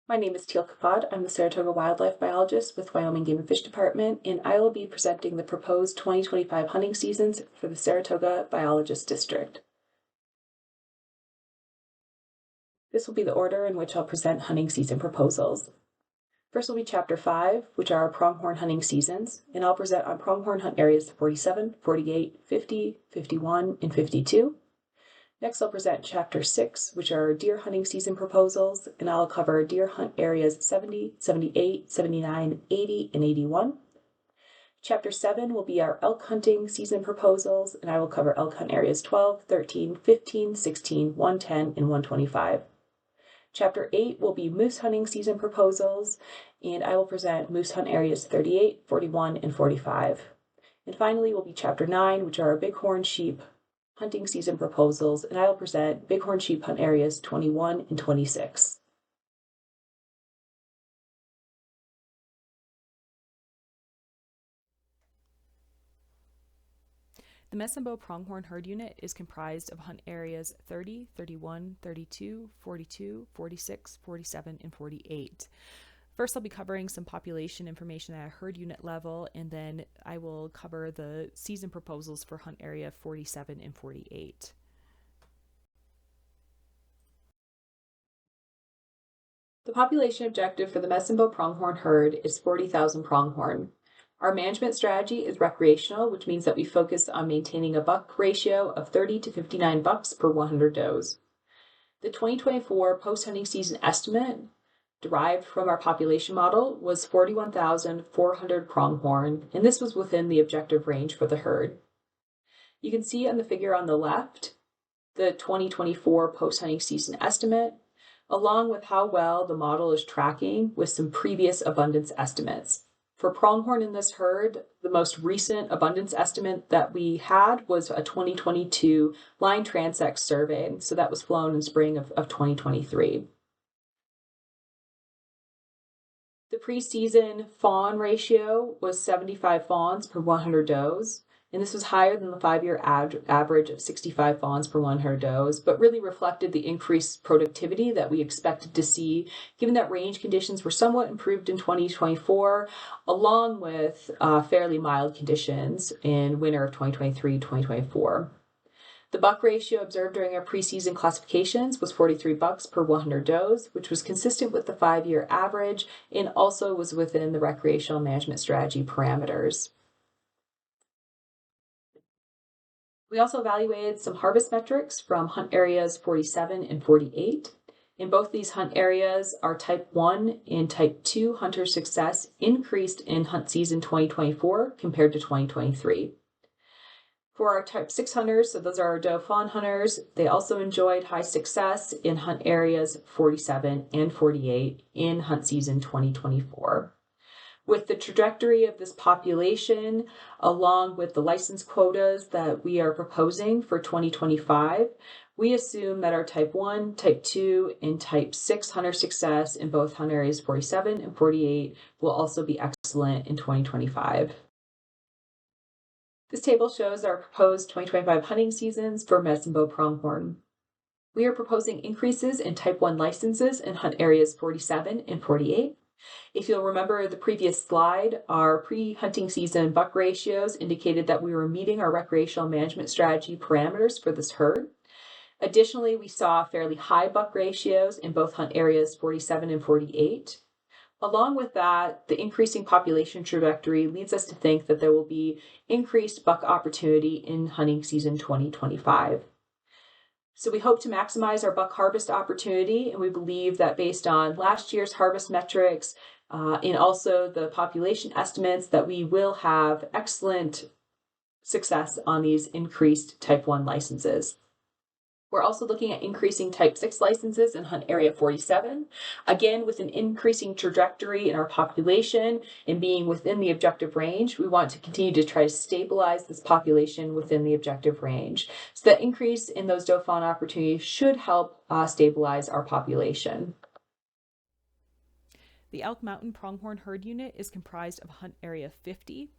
My name is Teal Kapad. I'm the Saratoga wildlife biologist with Wyoming Game and Fish Department, and I will be presenting the proposed 2025 hunting seasons for the Saratoga Biologist District. This will be the order in which I'll present hunting season proposals. First will be Chapter 5, which are our pronghorn hunting seasons, and I'll present on pronghorn hunt areas 47, 48, 50, 51, and 52. Next, I'll present Chapter 6, which are deer hunting season proposals, and I'll cover deer hunt areas 70, 78, 79, 80, and 81. Chapter 7 will be our elk hunting season proposals, and I will cover elk hunt areas 12, 13, 15, 16, 110, and 125. Chapter 8 will be moose hunting season proposals, and I will present moose hunt areas 38, 41, and 45. And finally will be Chapter 9, which are our bighorn sheep hunting season proposals, and I will present bighorn sheep hunt areas 21 and 26. The Messenbow pronghorn herd unit is comprised of hunt areas 30, 31, 32, 42, 46, 47, and 48. First, I'll be covering some population information at a herd unit level, and then I will cover the season proposals for hunt area 47 and 48. The population objective for the Messenbow pronghorn herd is 40,000 pronghorn. Our management strategy is recreational, which means that we focus on maintaining a buck ratio of 30 to 59 bucks per 100 does. The 2024 post-hunting season estimate derived from our population model was 41,400 pronghorn, and this was within the objective range for the herd. You can see on the figure on the left the 2024 post-hunting season estimate, along with how well the model is tracking with some previous abundance estimates. For pronghorn in this herd, the most recent abundance estimate that we had was a 2022 line transect survey, so that was flown in spring of 2023. The preseason fawn ratio was 75 fawns per 100 does, and this was higher than the 5-year average of 65 fawns per 100 does, but really reflected the increased productivity that we expected to see, given that range conditions were somewhat improved in 2024, along with fairly mild conditions in winter of 2023-2024. The buck ratio observed during our preseason classifications was 43 bucks per 100 does, which was consistent with the 5-year average and also was within the recreational management strategy parameters. We also evaluated some harvest metrics from hunt areas 47 and 48. In both these hunt areas, our type 1 and type 2 hunter success increased in hunt season 2024 compared to 2023. For our type 6 hunters, so those are our doe fawn hunters, they also enjoyed high success in hunt areas 47 and 48 in hunt season 2024. With the trajectory of this population, along with the license quotas that we are proposing for 2025, we assume that our type 1, type 2, and type 6 hunter success in both hunt areas 47 and 48 will also be excellent in 2025. This table shows our proposed 2025 hunting seasons for Messenbow pronghorn. We are proposing increases in type 1 licenses in hunt areas 47 and 48. If you'll remember the previous slide, our pre-hunting season buck ratios indicated that we were meeting our recreational management strategy parameters for this herd. Additionally, we saw fairly high buck ratios in both hunt areas 47 and 48. Along with that, the increasing population trajectory leads us to think that there will be increased buck opportunity in hunting season 2025. So we hope to maximize our buck harvest opportunity, and we believe that based on last year's harvest metrics and also the population estimates that we will have excellent success on these increased type 1 licenses. We're also looking at increasing type 6 licenses in hunt area 47, again with an increasing trajectory in our population and being within the objective range. We want to continue to try to stabilize this population within the objective range. So that increase in those doe fawn opportunities should help stabilize our population. The Elk Mountain pronghorn herd unit is comprised of hunt area 50,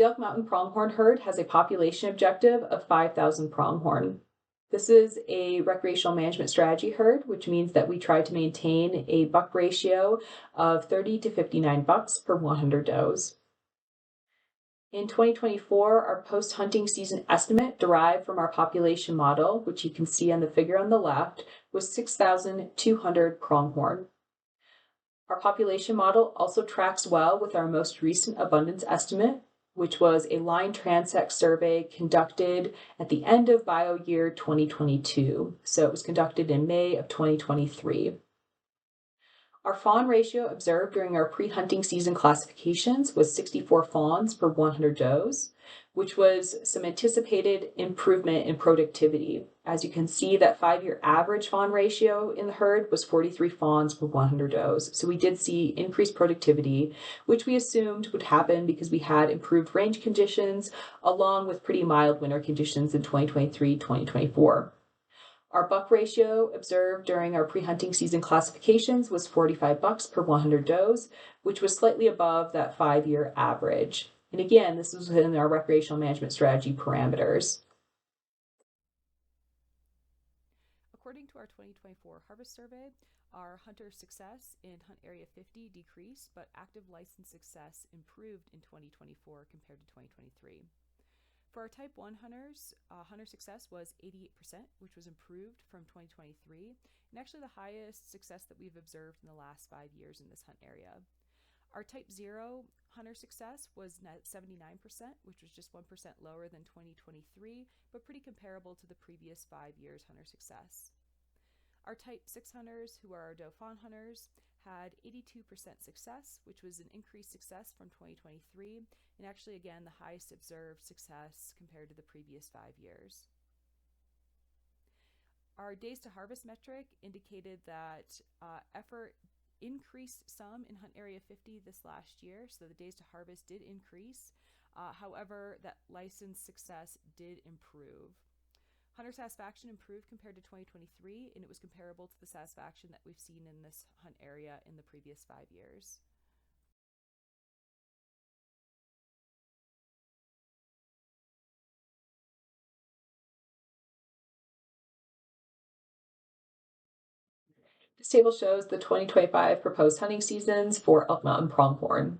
The Elk Mountain pronghorn herd has a population objective of 5,000 pronghorn. This is a recreational management strategy herd, which means that we try to maintain a buck ratio of 30 to 59 bucks per 100 does. In 2024, our post-hunting season estimate derived from our population model, which you can see on the figure on the left, was 6,200 pronghorn. Our population model also tracks well with our most recent abundance estimate, which was a line transect survey conducted at the end of bio year 2022. So it was conducted in May of 2023. Our fawn ratio observed during our pre-hunting season classifications was 64 fawns per 100 does, which was some anticipated improvement in productivity. As you can see, that 5-year average fawn ratio in the herd was 43 fawns per 100 does. So we did see increased productivity, which we assumed would happen because we had improved range conditions along with pretty mild winter conditions in 2023-2024. Our buck ratio observed during our pre-hunting season classifications was 45 bucks per 100 does, which was slightly above that 5-year average. And again, this was within our recreational management strategy parameters. According to our 2024 harvest survey, our hunter success in Hunt Area 50 decreased, but active license success improved in 2024 compared to 2023. For our Type 1 hunters, hunter success was 88%, which was improved from 2023, and actually the highest success that we've observed in the last 5 years in this hunt area. Our Type 0 hunter success was 79%, which was just 1% lower than 2023, but pretty comparable to the previous 5 years hunter success. Our Type 6 hunters, who are our doe fawn hunters, had 82% success, which was an increased success from 2023, and actually, again, the highest observed success compared to the previous 5 years. Our days to harvest metric indicated that effort increased some in Hunt Area 50 this last year, so the days to harvest did increase. However, that license success did improve. Hunter satisfaction improved compared to 2023, and it was comparable to the satisfaction that we've seen in this hunt area in the previous 5 years. This table shows the 2025 proposed hunting seasons for Elk Mountain pronghorn.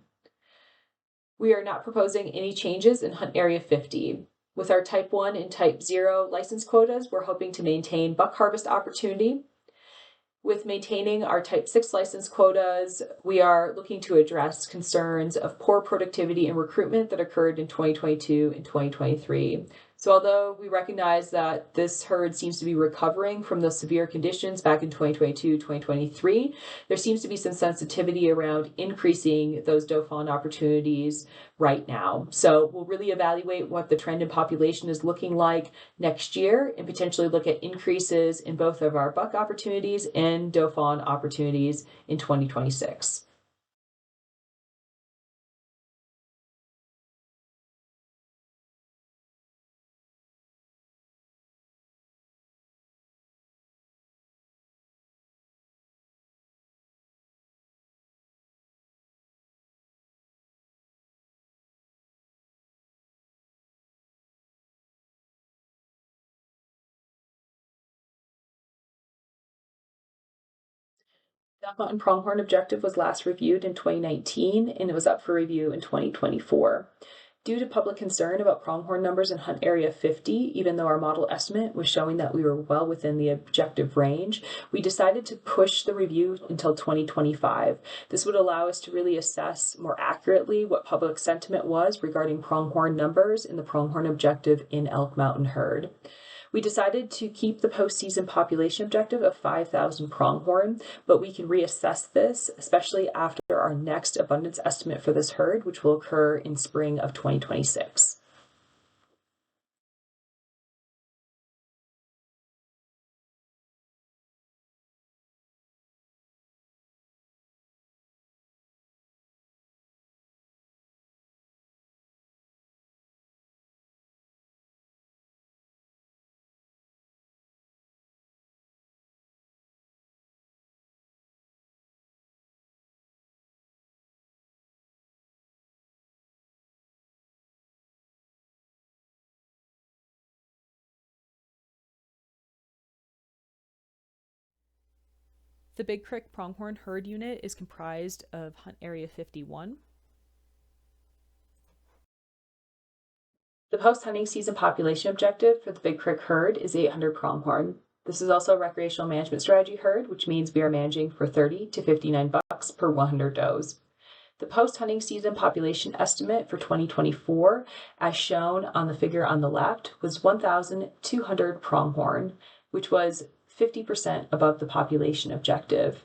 We are not proposing any changes in Hunt Area 50. With our Type 1 and Type 0 license quotas, we're hoping to maintain buck harvest opportunity. With maintaining our Type 6 license quotas, we are looking to address concerns of poor productivity and recruitment that occurred in 2022 and 2023. So although we recognize that this herd seems to be recovering from those severe conditions back in 2022, 2023, there seems to be some sensitivity around increasing those doe fawn opportunities right now. So we'll really evaluate what the trend in population is looking like next year and potentially look at increases in both of our buck opportunities and doe fawn opportunities in 2026. The Elk Mountain pronghorn objective was last reviewed in 2019, and it was up for review in 2024. Due to public concern about pronghorn numbers in Hunt Area 50, even though our model estimate was showing that we were well within the objective range, we decided to push the review until 2025. This would allow us to really assess more accurately what public sentiment was regarding pronghorn numbers in the pronghorn objective in Elk Mountain herd. We decided to keep the postseason population objective of 5,000 pronghorn, but we can reassess this, especially after our next abundance estimate for this herd, which will occur in spring of 2026. The Big Creek Pronghorn Herd Unit is comprised of Hunt Area 51. The post-hunting season population objective for the Big Creek herd is 800 pronghorn. This is also a recreational management strategy herd, which means we are managing for 30 to 59 bucks per 100 does. The post-hunting season population estimate for 2024, as shown on the figure on the left, was 1,200 pronghorn, which was 50% above the population objective.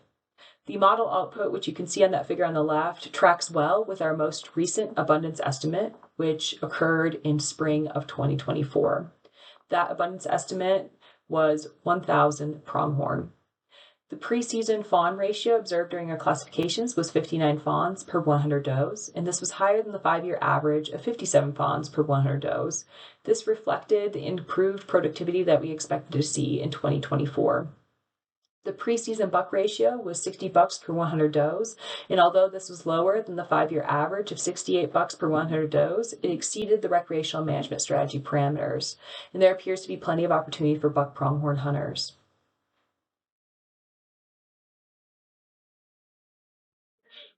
The model output, which you can see on that figure on the left, tracks well with our most recent abundance estimate, which occurred in spring of 2024. That abundance estimate was 1,000 pronghorn. The preseason fawn ratio observed during our classifications was 59 fawns per 100 does, and this was higher than the 5-year average of 57 fawns per 100 does. This reflected the improved productivity that we expected to see in 2024. The preseason buck ratio was 60 bucks per 100 does, and although this was lower than the 5-year average of 68 bucks per 100 does, it exceeded the recreational management strategy parameters, and there appears to be plenty of opportunity for buck pronghorn hunters.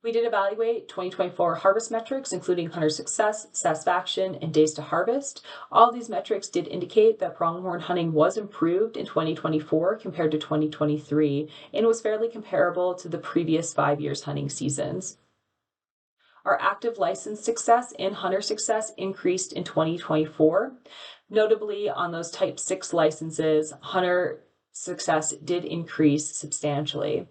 We did evaluate 2024 harvest metrics, including hunter success, satisfaction, and days to harvest. All these metrics did indicate that pronghorn hunting was improved in 2024 compared to 2023 and was fairly comparable to the previous 5 years hunting seasons. Our active license success and hunter success increased in 2024. Notably, on those type 6 licenses, hunter success did increase substantially.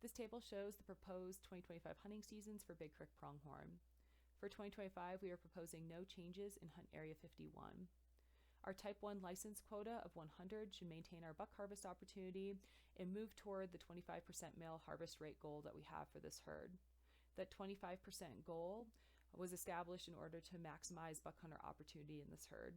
This table shows the proposed 2025 hunting seasons for Big Creek Pronghorn. For 2025, we are proposing no changes in Hunt Area 51. Our Type 1 license quota of 100 should maintain our buck harvest opportunity and move toward the 25% male harvest rate goal that we have for this herd. That 25% goal was established in order to maximize buck hunter opportunity in this herd.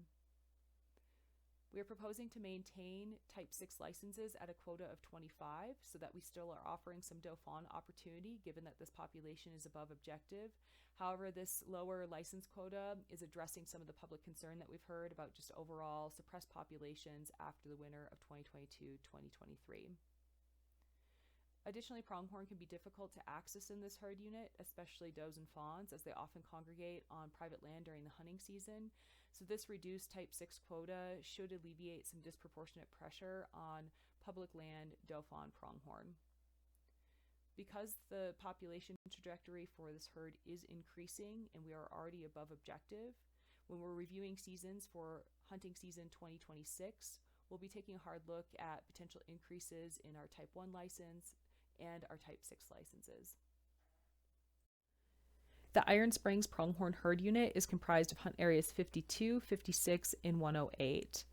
We are proposing to maintain Type 6 licenses at a quota of 25 so that we still are offering some doe fawn opportunity given that this population is above objective. However, this lower license quota is addressing some of the public concern that we've heard about just overall suppressed populations after the winter of 2022-2023. Additionally, pronghorn can be difficult to access in this herd unit, especially does and fawns, as they often congregate on private land during the hunting season. So this reduced Type 6 quota should alleviate some disproportionate pressure on public land doe fawn pronghorn. Because the population trajectory for this herd is increasing and we are already above objective, when we're reviewing seasons for hunting season 2026, we'll be taking a hard look at potential increases in our Type 1 license and our Type 6 licenses. The Iron Springs Pronghorn Herd Unit is comprised of hunt areas 52, 56, and 108.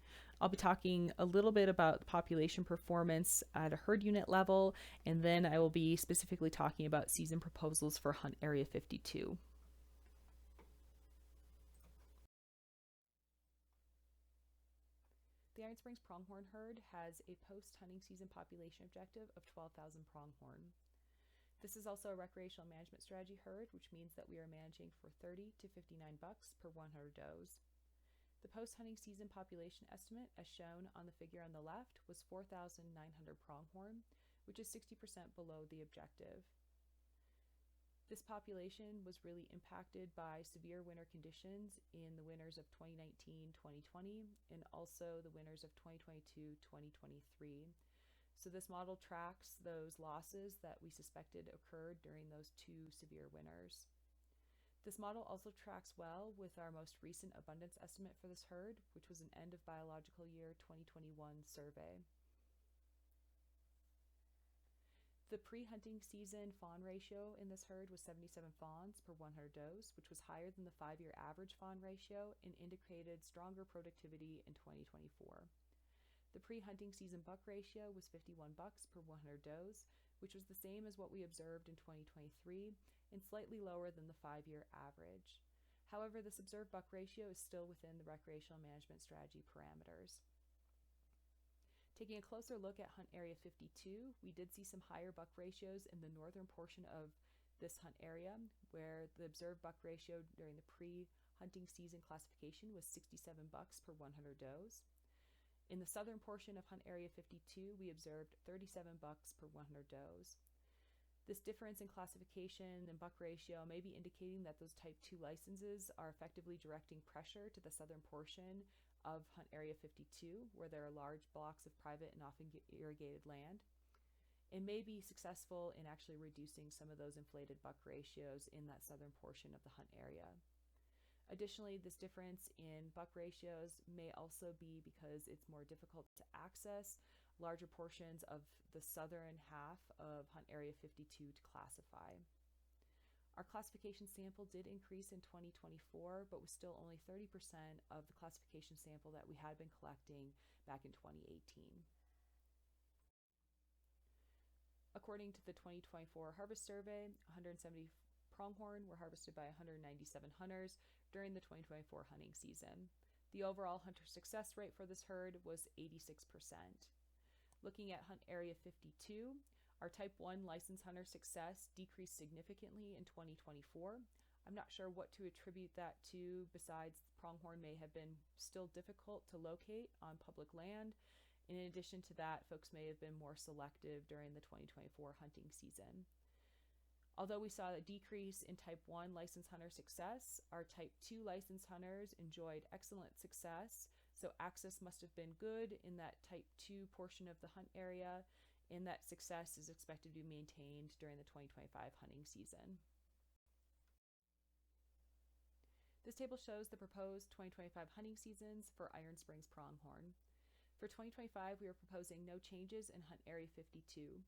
I'll be talking a little bit about the population performance at a herd unit level, and then I will be specifically talking about season proposals for hunt area 52. The Iron Springs Pronghorn Herd has a post-hunting season population objective of 12,000 pronghorn. This is also a recreational management strategy herd, which means that we are managing for 30 to 59 bucks per 100 does. The post-hunting season population estimate, as shown on the figure on the left, was 4,900 pronghorn, which is 60% below the objective. This population was really impacted by severe winter conditions in the winters of 2019-2020 and also the winters of 2022-2023. So this model tracks those losses that we suspected occurred during those 2 severe winters. This model also tracks well with our most recent abundance estimate for this herd, which was an end of biological year 2021 survey. The pre-hunting season fawn ratio in this herd was 77 fawns per 100 does, which was higher than the 5-year average fawn ratio and indicated stronger productivity in 2024. The pre-hunting season buck ratio was 51 bucks per 100 does, which was the same as what we observed in 2023 and slightly lower than the 5-year average. However, this observed buck ratio is still within the recreational management strategy parameters. Taking a closer look at hunt area 52, we did see some higher buck ratios in the northern portion of this hunt area, where the observed buck ratio during the pre-hunting season classification was 67 bucks per 100 does. In the southern portion of hunt area 52, we observed 37 bucks per 100 does. This difference in classification and buck ratio may be indicating that those type 2 licenses are effectively directing pressure to the southern portion of hunt area 52, where there are large blocks of private and often irrigated land, and may be successful in actually reducing some of those inflated buck ratios in that southern portion of the hunt area. Additionally, this difference in buck ratios may also be because it's more difficult to access larger portions of the southern half of hunt area 52 to classify. Our classification sample did increase in 2024, but was still only 30% of the classification sample that we had been collecting back in 2018. According to the 2024 Harvest Survey, 170 pronghorn were harvested by 197 hunters during the 2024 hunting season. The overall hunter success rate for this herd was 86%. Looking at hunt area 52, our type 1 licensed hunter success decreased significantly in 2024. I'm not sure what to attribute that to, besides pronghorn may have been still difficult to locate on public land. In addition to that, folks may have been more selective during the 2024 hunting season. Although we saw a decrease in type 1 licensed hunter success, our type 2 licensed hunters enjoyed excellent success, so access must have been good in that type 2 portion of the hunt area, and that success is expected to be maintained during the 2025 hunting season. This table shows the proposed 2025 hunting seasons for Iron Springs pronghorn. For 2025, we are proposing no changes in hunt area 52.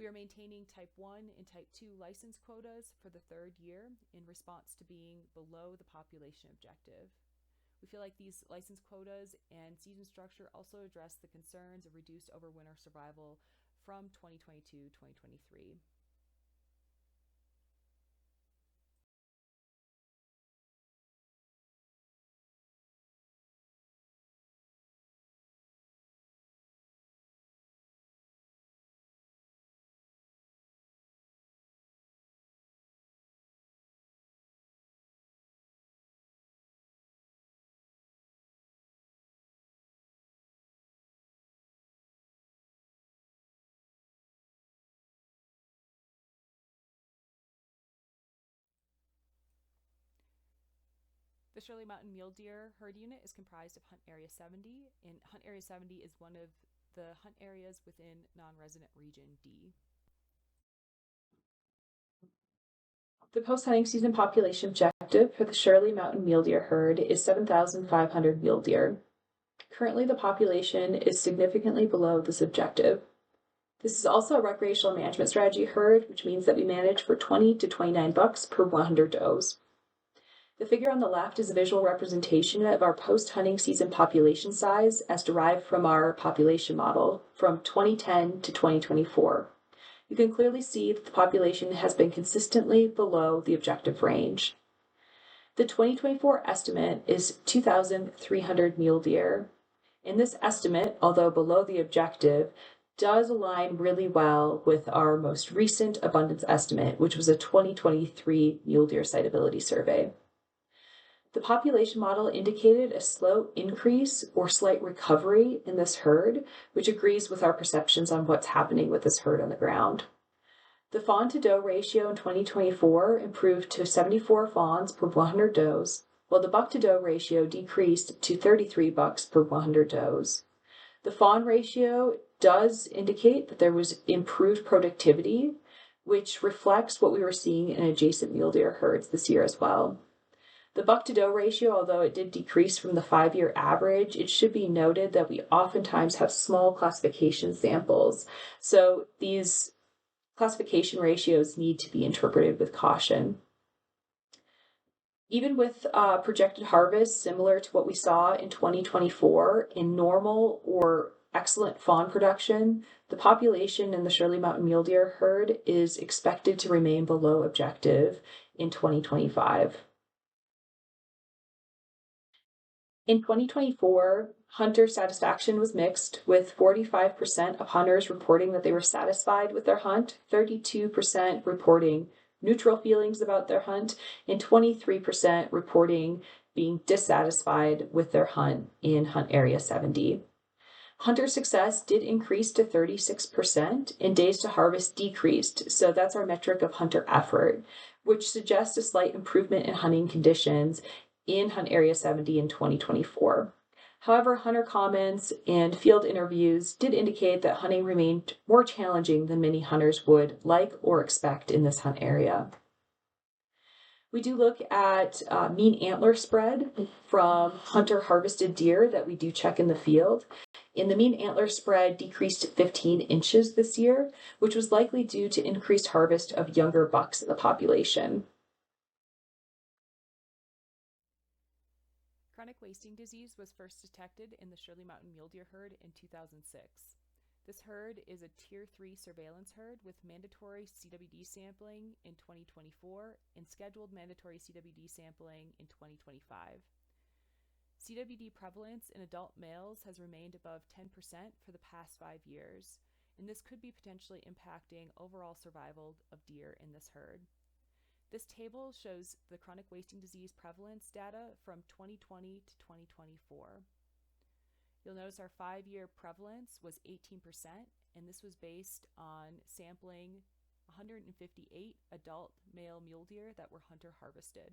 We are maintaining type 1 and type 2 license quotas for the third year in response to being below the population objective. We feel like these license quotas and season structure also address the concerns of reduced overwinter survival from 2022-2023. The Shirley Mountain Mule Deer herd unit is comprised of Hunt Area 70, and Hunt Area 70 is one of the hunt areas within non-resident Region D. The post-hunting season population objective for the Shirley Mountain Mule Deer herd is 7,500 mule deer. Currently, the population is significantly below this objective. This is also a recreational management strategy herd, which means that we manage for 20 to 29 bucks per 100 does. The figure on the left is a visual representation of our post-hunting season population size as derived from our population model from 2010 to 2024. You can clearly see that the population has been consistently below the objective range. The 2024 estimate is 2,300 mule deer. And this estimate, although below the objective, does align really well with our most recent abundance estimate, which was a 2023 mule deer siteability survey. The population model indicated a slow increase or slight recovery in this herd, which agrees with our perceptions on what's happening with this herd on the ground. The fawn to doe ratio in 2024 improved to 74 fawns per 100 does, while the buck to doe ratio decreased to 33 bucks per 100 does. The fawn ratio does indicate that there was improved productivity, which reflects what we were seeing in adjacent mule deer herds this year as well. The buck to doe ratio, although it did decrease from the 5-year average, it should be noted that we oftentimes have small classification samples. So these classification ratios need to be interpreted with caution. Even with projected harvest similar to what we saw in 2024 in normal or excellent fawn production, the population in the Shirley Mountain mule deer herd is expected to remain below objective in 2025. In 2024, hunter satisfaction was mixed, with 45% of hunters reporting that they were satisfied with their hunt, 32% reporting neutral feelings about their hunt, and 23% reporting being dissatisfied with their hunt in Hunt Area 70. Hunter success did increase to 36%, and days to harvest decreased, so that's our metric of hunter effort, which suggests a slight improvement in hunting conditions in Hunt Area 70 in 2024. However, hunter comments and field interviews did indicate that hunting remained more challenging than many hunters would like or expect in this hunt area. We do look at mean antler spread from hunter harvested deer that we do check in the field. And the mean antler spread decreased to 15 inches this year, which was likely due to increased harvest of younger bucks in the population. Chronic wasting disease was first detected in the Shirley Mountain mule deer herd in 2006. This herd is a Tier 3 surveillance herd with mandatory CWD sampling in 2024 and scheduled mandatory CWD sampling in 2025. CWD prevalence in adult males has remained above 10% for the past 5 years, and this could be potentially impacting overall survival of deer in this herd. This table shows the chronic wasting disease prevalence data from 2020 to 2024. You'll notice our 5-year prevalence was 18%, and this was based on sampling 158 adult male mule deer that were hunter harvested.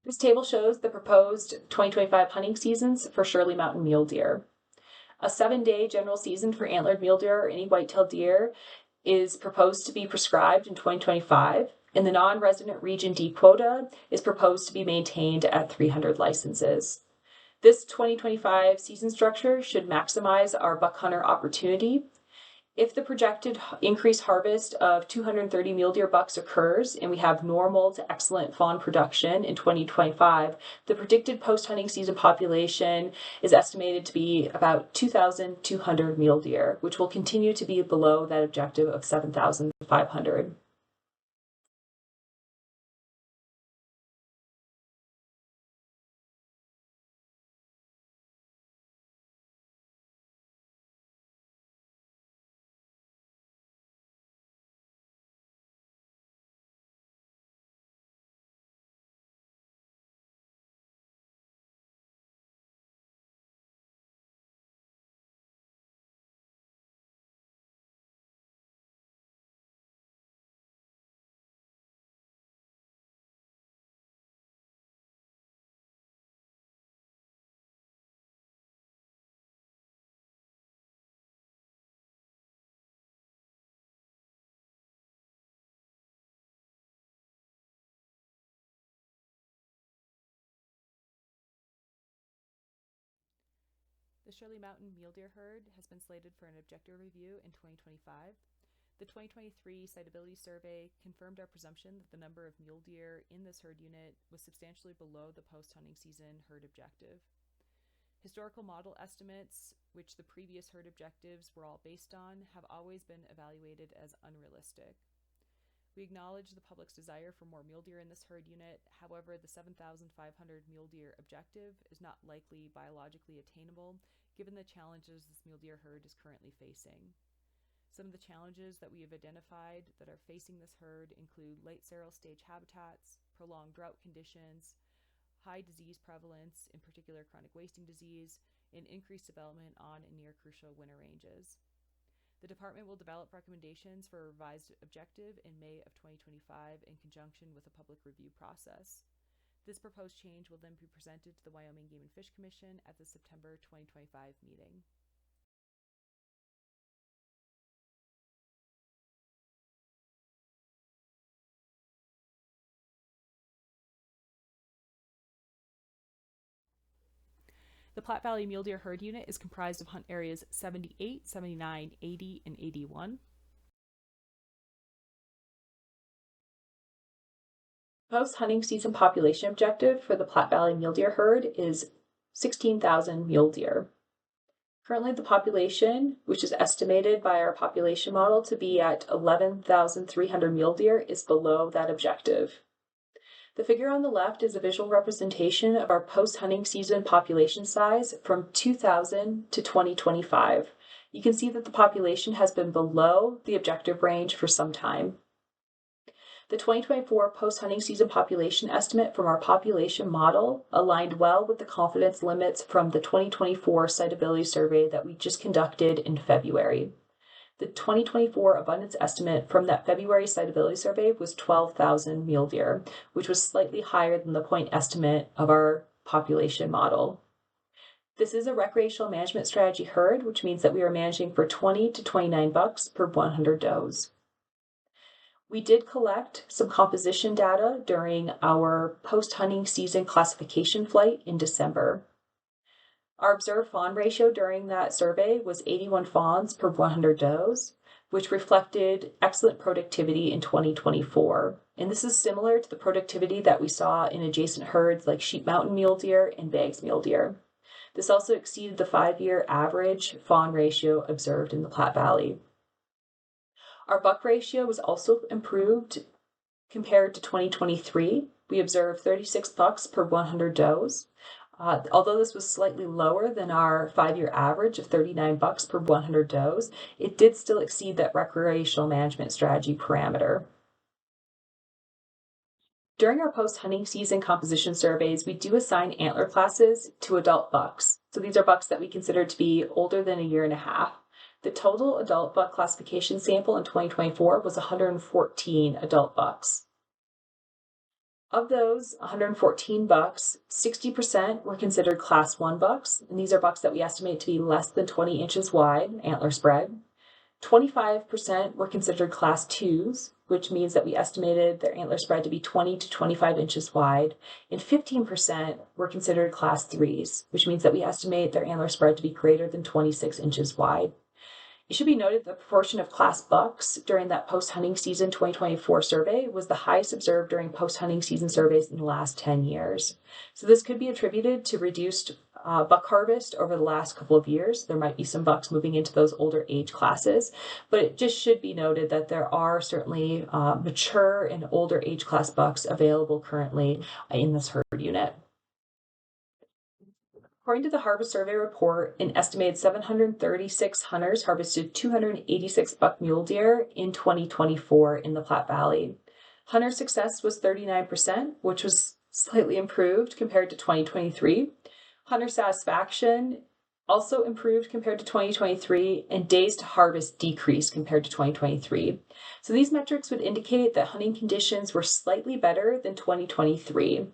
This table shows the proposed 2025 hunting seasons for Shirley Mountain mule deer. A 7-day general season for antlered mule deer or any white-tailed deer is proposed to be prescribed in 2025, and the non-resident Region D quota is proposed to be maintained at 300 licenses. This 2025 season structure should maximize our buck hunter opportunity. If the projected increased harvest of 230 mule deer bucks occurs and we have normal to excellent fawn production in 2025, the predicted post-hunting season population is estimated to be about 2,200 mule deer, which will continue to be below that objective of 7,500. The Shirley Mountain mule deer herd has been slated for an objective review in 2025. The 2023 Siteability Survey confirmed our presumption that the number of mule deer in this herd unit was substantially below the post-hunting season herd objective. Historical model estimates, which the previous herd objectives were all based on, have always been evaluated as unrealistic. We acknowledge the public's desire for more mule deer in this herd unit. However, the 7,500 mule deer objective is not likely biologically attainable given the challenges this mule deer herd is currently facing. Some of the challenges that we have identified that are facing this herd include late seral stage habitats, prolonged drought conditions, high disease prevalence, in particular chronic wasting disease, and increased development on and near crucial winter ranges. The department will develop recommendations for a revised objective in May of 2025 in conjunction with a public review process. This proposed change will then be presented to the Wyoming Game and Fish Commission at the September 2025 meeting. The Platte Valley Mule Deer Herd Unit is comprised of hunt areas 78, 79, 80, and 81. Post-hunting season population objective for the Platte Valley mule deer herd is 16,000 mule deer. Currently, the population, which is estimated by our population model to be at 11,300 mule deer, is below that objective. The figure on the left is a visual representation of our post-hunting season population size from 2000 to 2025. You can see that the population has been below the objective range for some time. The 2024 post-hunting season population estimate from our population model aligned well with the confidence limits from the 2024 Siteability Survey that we just conducted in February. The 2024 abundance estimate from that February Siteability Survey was 12,000 mule deer, which was slightly higher than the point estimate of our population model. This is a recreational management strategy herd, which means that we are managing for 20 to 29 bucks per 100 does. We did collect some composition data during our post-hunting season classification flight in December. Our observed fawn ratio during that survey was 81 fawns per 100 does, which reflected excellent productivity in 2024. And this is similar to the productivity that we saw in adjacent herds like Sheep Mountain mule deer and Baggs mule deer. This also exceeded the 5-year average fawn ratio observed in the Platte Valley. Our buck ratio was also improved compared to 2023. We observed 36 bucks per 100 does. Although this was slightly lower than our 5-year average of 39 bucks per 100 does, it did still exceed that recreational management strategy parameter. During our post-hunting season composition surveys, we do assign antler classes to adult bucks. So these are bucks that we consider to be older than a year and a half. The total adult buck classification sample in 2024 was 114 adult bucks. Of those 114 bucks, 60% were considered class 1 bucks, and these are bucks that we estimate to be less than 20 inches wide, antler spread. 25% were considered class 2s, which means that we estimated their antler spread to be 20 to 25 inches wide, and 15% were considered class 3s, which means that we estimate their antler spread to be greater than 26 inches wide. It should be noted that the proportion of class bucks during that post-hunting season 2024 survey was the highest observed during post-hunting season surveys in the last 10 years. So this could be attributed to reduced buck harvest over the last couple of years. There might be some bucks moving into those older age classes, but it just should be noted that there are certainly mature and older age class bucks available currently in this herd unit. According to the Harvest Survey report, an estimated 736 hunters harvested 286 buck mule deer in 2024 in the Platte Valley. Hunter success was 39%, which was slightly improved compared to 2023. Hunter satisfaction also improved compared to 2023, and days to harvest decreased compared to 2023. So these metrics would indicate that hunting conditions were slightly better than 2023.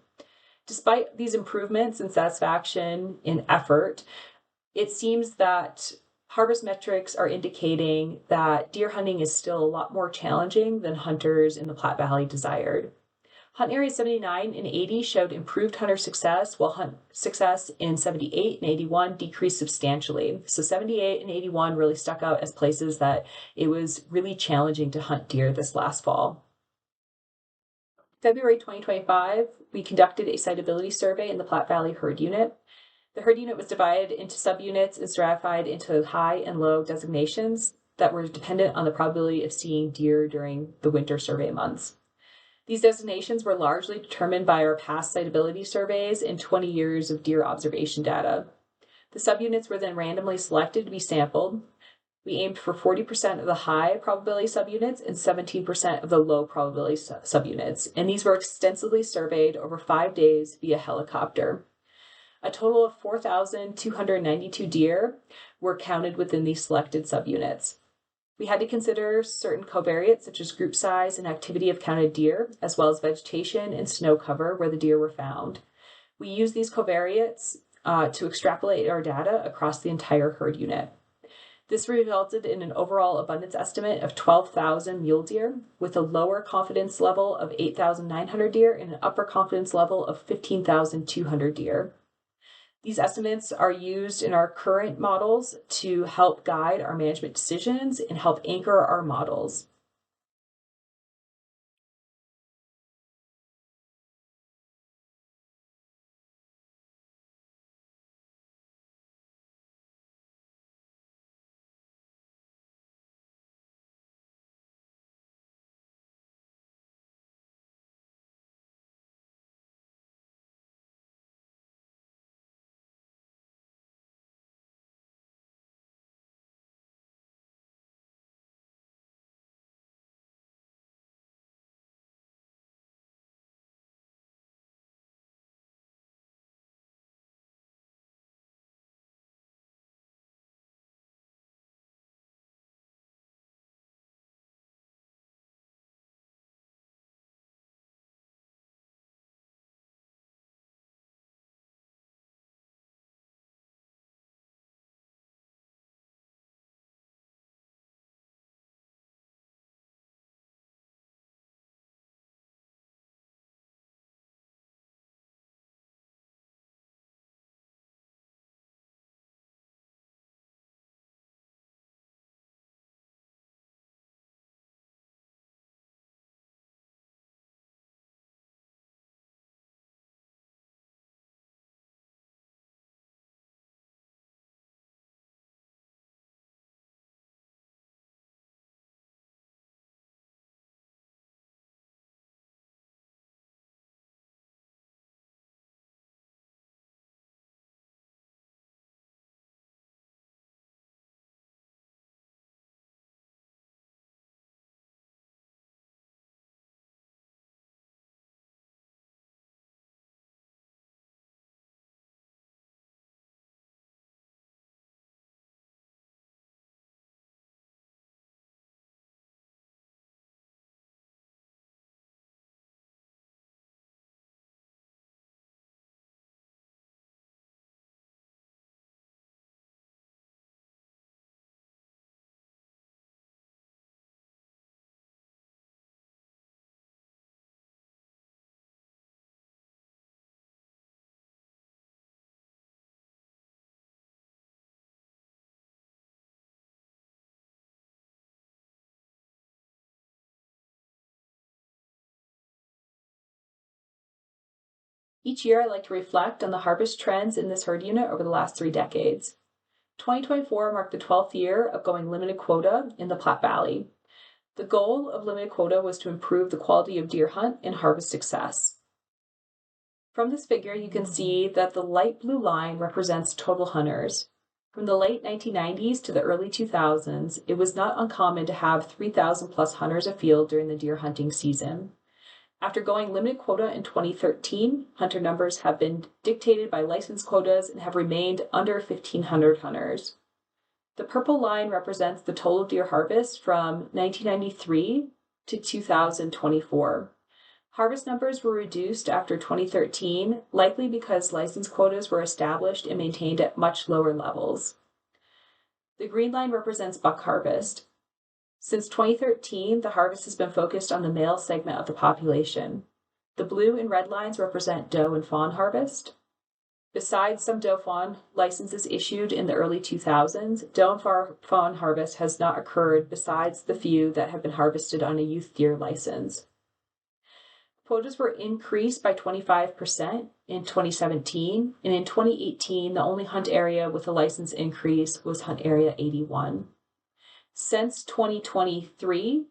Despite these improvements in satisfaction and effort, it seems that harvest metrics are indicating that deer hunting is still a lot more challenging than hunters in the Platte Valley desired. Hunt areas 79 and 80 showed improved hunter success, while hunt success in 78 and 81 decreased substantially. So 78 and 81 really stuck out as places that it was really challenging to hunt deer this last fall. February 2025, we conducted a siteability survey in the Platte Valley herd unit. The herd unit was divided into subunits and stratified into high and low designations that were dependent on the probability of seeing deer during the winter survey months. These designations were largely determined by our past siteability surveys and 20 years of deer observation data. The subunits were then randomly selected to be sampled. We aimed for 40% of the high probability subunits and 17% of the low probability subunits, and these were extensively surveyed over 5 days via helicopter. A total of 4,292 deer were counted within these selected subunits. We had to consider certain covariates such as group size and activity of counted deer, as well as vegetation and snow cover where the deer were found. We used these covariates to extrapolate our data across the entire herd unit. This resulted in an overall abundance estimate of 12,000 mule deer, with a lower confidence level of 8,900 deer and an upper confidence level of 15,200 deer. These estimates are used in our current models to help guide our management decisions and help anchor our models. Each year, I like to reflect on the harvest trends in this herd unit over the last 3 decades. 2024 marked the 12th year of going limited quota in the Platte Valley. The goal of limited quota was to improve the quality of deer hunt and harvest success. From this figure, you can see that the light blue line represents total hunters. From the late 1990s to the early 2000s, it was not uncommon to have 3,000 plus hunters afield during the deer hunting season. After going limited quota in 2013, hunter numbers have been dictated by license quotas and have remained under 1,500 hunters. The purple line represents the total deer harvest from 1993 to 2024. Harvest numbers were reduced after 2013, likely because license quotas were established and maintained at much lower levels. The green line represents buck harvest. Since 2013, the harvest has been focused on the male segment of the population. The blue and red lines represent doe and fawn harvest. Besides some doe fawn licenses issued in the early 2000s, doe and fawn harvest has not occurred besides the few that have been harvested on a youth deer license. Quotas were increased by 25% in 2017, and in 2018, the only hunt area with a license increase was Hunt Area 81. Since 2023,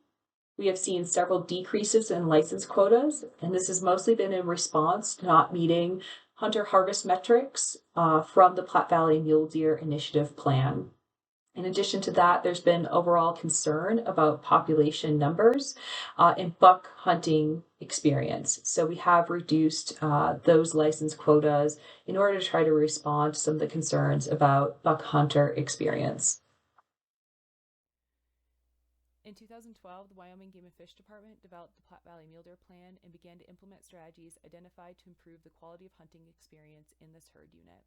we have seen several decreases in license quotas, and this has mostly been in response to not meeting hunter harvest metrics from the Platte Valley Mule Deer Initiative Plan. In addition to that, there's been overall concern about population numbers and buck hunting experience. So we have reduced those license quotas in order to try to respond to some of the concerns about buck hunter experience. In 2012, the Wyoming Game and Fish Department developed the Platte Valley Mule Deer Plan and began to implement strategies identified to improve the quality of hunting experience in this herd unit.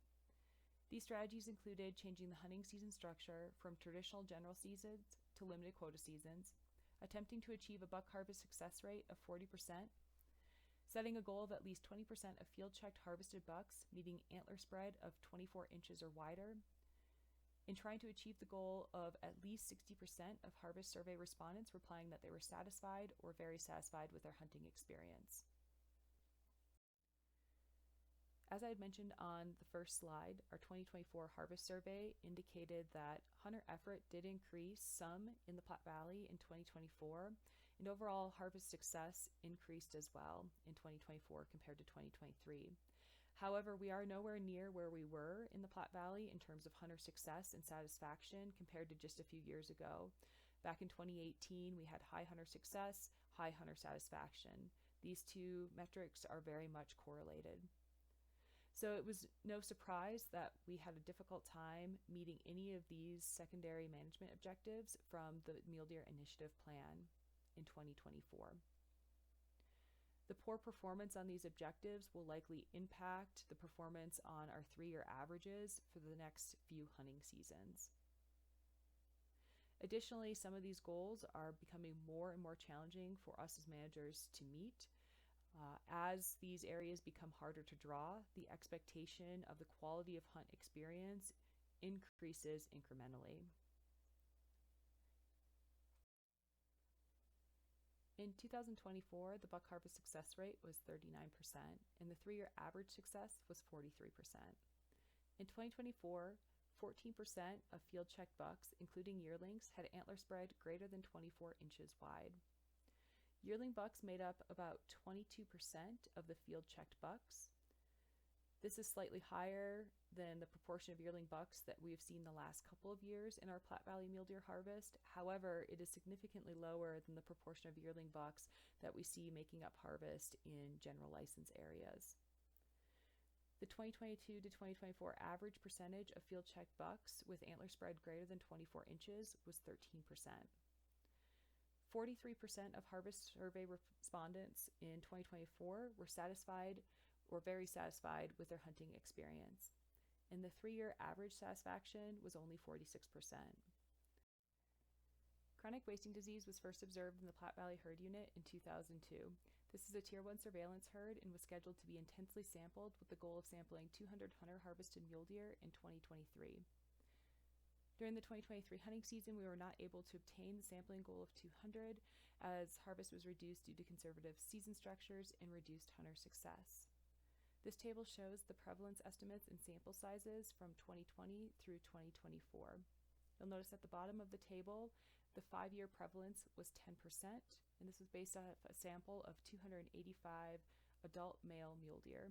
These strategies included changing the hunting season structure from traditional general seasons to limited quota seasons, attempting to achieve a buck harvest success rate of 40%, setting a goal of at least 20% of field-checked harvested bucks meeting antler spread of 24 inches or wider, in trying to achieve the goal of at least 60% of harvest survey respondents replying that they were satisfied or very satisfied with their hunting experience. As I had mentioned on the first slide, our 2024 harvest survey indicated that hunter effort did increase some in the Platte Valley in 2024, and overall harvest success increased as well in 2024 compared to 2023. However, we are nowhere near where we were in the Platte Valley in terms of hunter success and satisfaction compared to just a few years ago. Back in 2018, we had high hunter success, high hunter satisfaction. These two metrics are very much correlated. So it was no surprise that we had a difficult time meeting any of these secondary management objectives from the Mule Deer Initiative Plan in 2024. The poor performance on these objectives will likely impact the performance on our 3-year averages for the next few hunting seasons. Additionally, some of these goals are becoming more and more challenging for us as managers to meet. As these areas become harder to draw, the expectation of the quality of hunt experience increases incrementally. In 2024, the buck harvest success rate was 39%, and the 3-year average success was 43%. In 2024, 14% of field-checked bucks, including yearlings, had antler spread greater than 24 inches wide. Yearling bucks made up about 22% of the field-checked bucks. This is slightly higher than the proportion of yearling bucks that we have seen the last couple of years in our Platte Valley mule deer harvest. However, it is significantly lower than the proportion of yearling bucks that we see making up harvest in general license areas. The 2022 to 2024 average percentage of field-checked bucks with antler spread greater than 24 inches was 13%. 43% of harvest survey respondents in 2024 were satisfied or very satisfied with their hunting experience, and the 3-year average satisfaction was only 46%. Chronic wasting disease was first observed in the Platte Valley herd unit in 2002. This is a Tier 1 surveillance herd and was scheduled to be intensely sampled with the goal of sampling 200 hunter-harvested mule deer in 2023. During the 2023 hunting season, we were not able to obtain the sampling goal of 200 as harvest was reduced due to conservative season structures and reduced hunter success. This table shows the prevalence estimates and sample sizes from 2020 through 2024. You'll notice at the bottom of the table, the 5-year prevalence was 10%, and this was based on a sample of 285 adult male mule deer.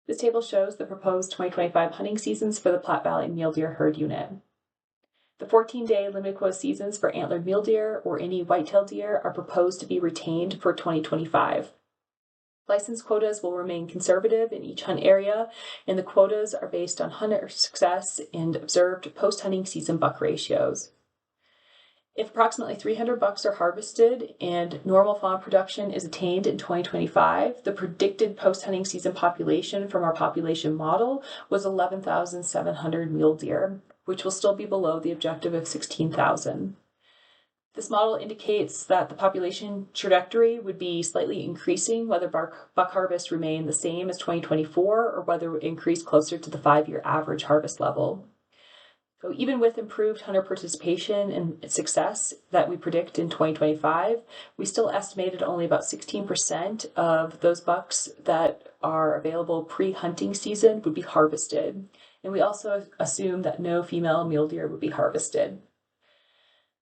This table shows the proposed 2025 hunting seasons for the Platte Valley Mule Deer Herd Unit. The 14-day limited quota seasons for antlered mule deer or any white-tailed deer are proposed to be retained for 2025. License quotas will remain conservative in each hunt area, and the quotas are based on hunter success and observed post-hunting season buck ratios. If approximately 300 bucks are harvested and normal fawn production is attained in 2025, the predicted post-hunting season population from our population model was 11,700 mule deer, which will still be below the objective of 16,000. This model indicates that the population trajectory would be slightly increasing whether buck harvests remain the same as 2024 or whether it would increase closer to the 5-year average harvest level. So even with improved hunter participation and success that we predict in 2025, we still estimated only about 16% of those bucks that are available pre-hunting season would be harvested. And we also assume that no female mule deer would be harvested.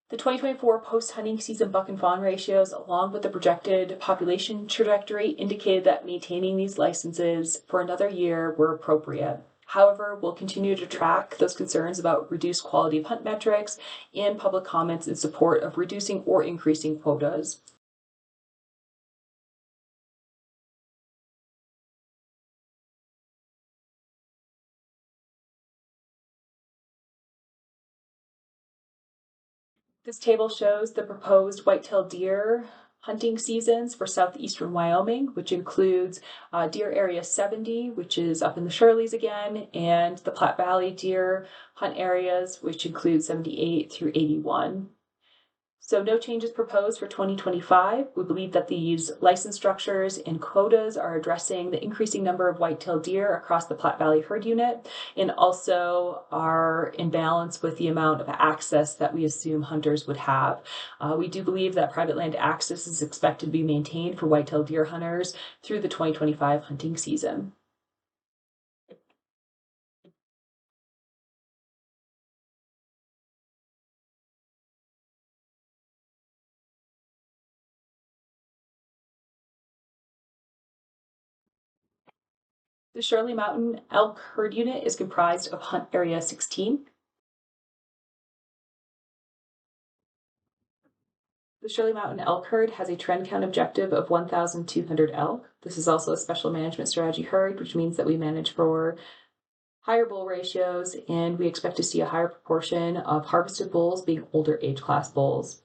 The 2024 post-hunting season buck and fawn ratios, along with the projected population trajectory, indicated that maintaining these licenses for another year were appropriate. However, we'll continue to track those concerns about reduced quality of hunt metrics and public comments in support of reducing or increasing quotas. This table shows the proposed white-tailed deer hunting seasons for southeastern Wyoming, which includes Deer Area 70, which is up in the Shirleys again, and the Platte Valley deer hunt areas, which include 78 through 81. So no changes proposed for 2025. We believe that these license structures and quotas are addressing the increasing number of white-tailed deer across the Platte Valley herd unit and also are in balance with the amount of access that we assume hunters would have. We do believe that private land access is expected to be maintained for white-tailed deer hunters through the 2025 hunting season. The Shirley Mountain Elk Herd Unit is comprised of Hunt Area 16. The Shirley Mountain Elk Herd has a trend count objective of 1,200 elk. This is also a special management strategy herd, which means that we manage for higher bull ratios, and we expect to see a higher proportion of harvested bulls being older age class bulls.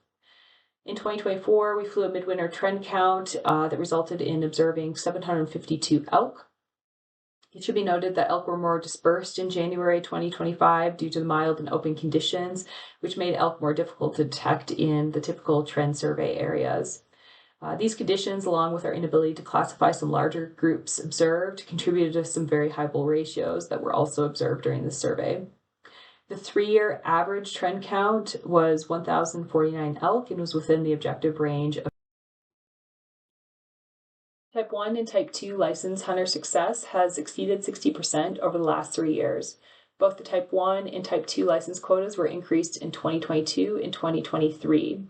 In 2024, we flew a midwinter trend count that resulted in observing 752 elk. It should be noted that elk were more dispersed in January 2025 due to the mild and open conditions, which made elk more difficult to detect in the typical trend survey areas. These conditions, along with our inability to classify some larger groups observed, contributed to some very high bull ratios that were also observed during the survey. The 3-year average trend count was 1,049 elk and was within the objective range of Type 1 and Type 2 licensed hunter success has exceeded 60% over the last 3 years. Both the Type 1 and Type 2 license quotas were increased in 2022 and 2023.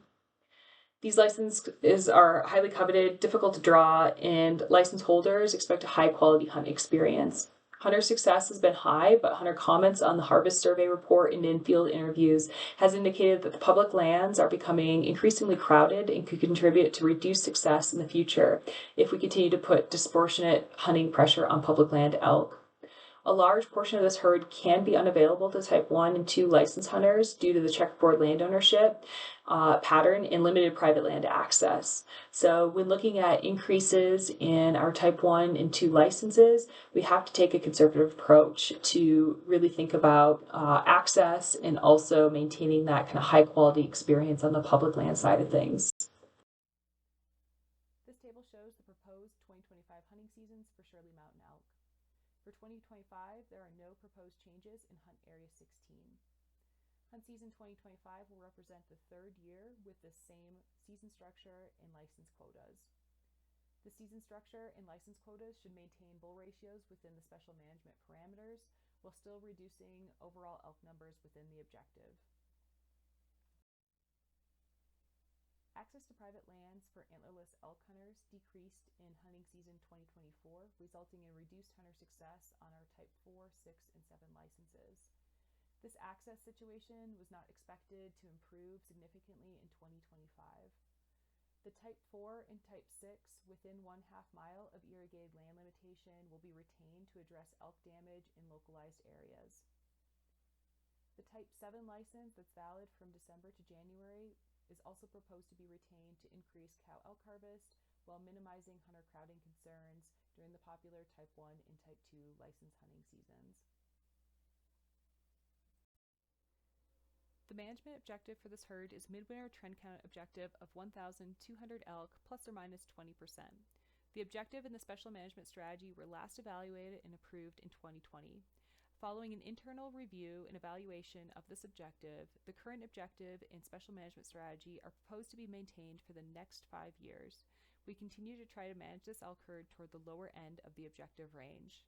These licenses are highly coveted, difficult to draw, and license holders expect a high-quality hunt experience. Hunter success has been high, but hunter comments on the harvest survey report and in-field interviews has indicated that the public lands are becoming increasingly crowded and could contribute to reduced success in the future if we continue to put disproportionate hunting pressure on public land elk. A large portion of this herd can be unavailable to Type 1 and 2 licensed hunters due to the checkerboard land ownership pattern and limited private land access. So when looking at increases in our Type 1 and 2 licenses, we have to take a conservative approach to really think about access and also maintaining that kind of high quality experience on the public land side of things. This table shows the proposed 2025 hunting seasons for Shirley Mountain elk. For 2025, there are no proposed changes in Hunt Area 16. Hunt season 2025 will represent the 3rd year with the same season structure and license quotas. The season structure and license quotas should maintain bull ratios within the special management parameters while still reducing overall elk numbers within the objective. Access to private lands for antlerless elk hunters decreased in hunting season 2024, resulting in reduced hunter success on our Type 4, 6, and 7 licenses. This access situation was not expected to improve significantly in 2025. The Type 4 and Type 6 within 1/2 mile of irrigated land limitation will be retained to address elk damage in localized areas. The Type 7 license that's valid from December to January is also proposed to be retained to increase cow elk harvest while minimizing hunter crowding concerns during the popular Type 1 and Type 2 license hunting seasons. The management objective for this herd is midwinter trend count objective of 1,200 elk plus or minus 20%. The objective and the special management strategy were last evaluated and approved in 2020. Following an internal review and evaluation of this objective, the current objective and special management strategy are proposed to be maintained for the next 5 years. We continue to try to manage this elk herd toward the lower end of the objective range.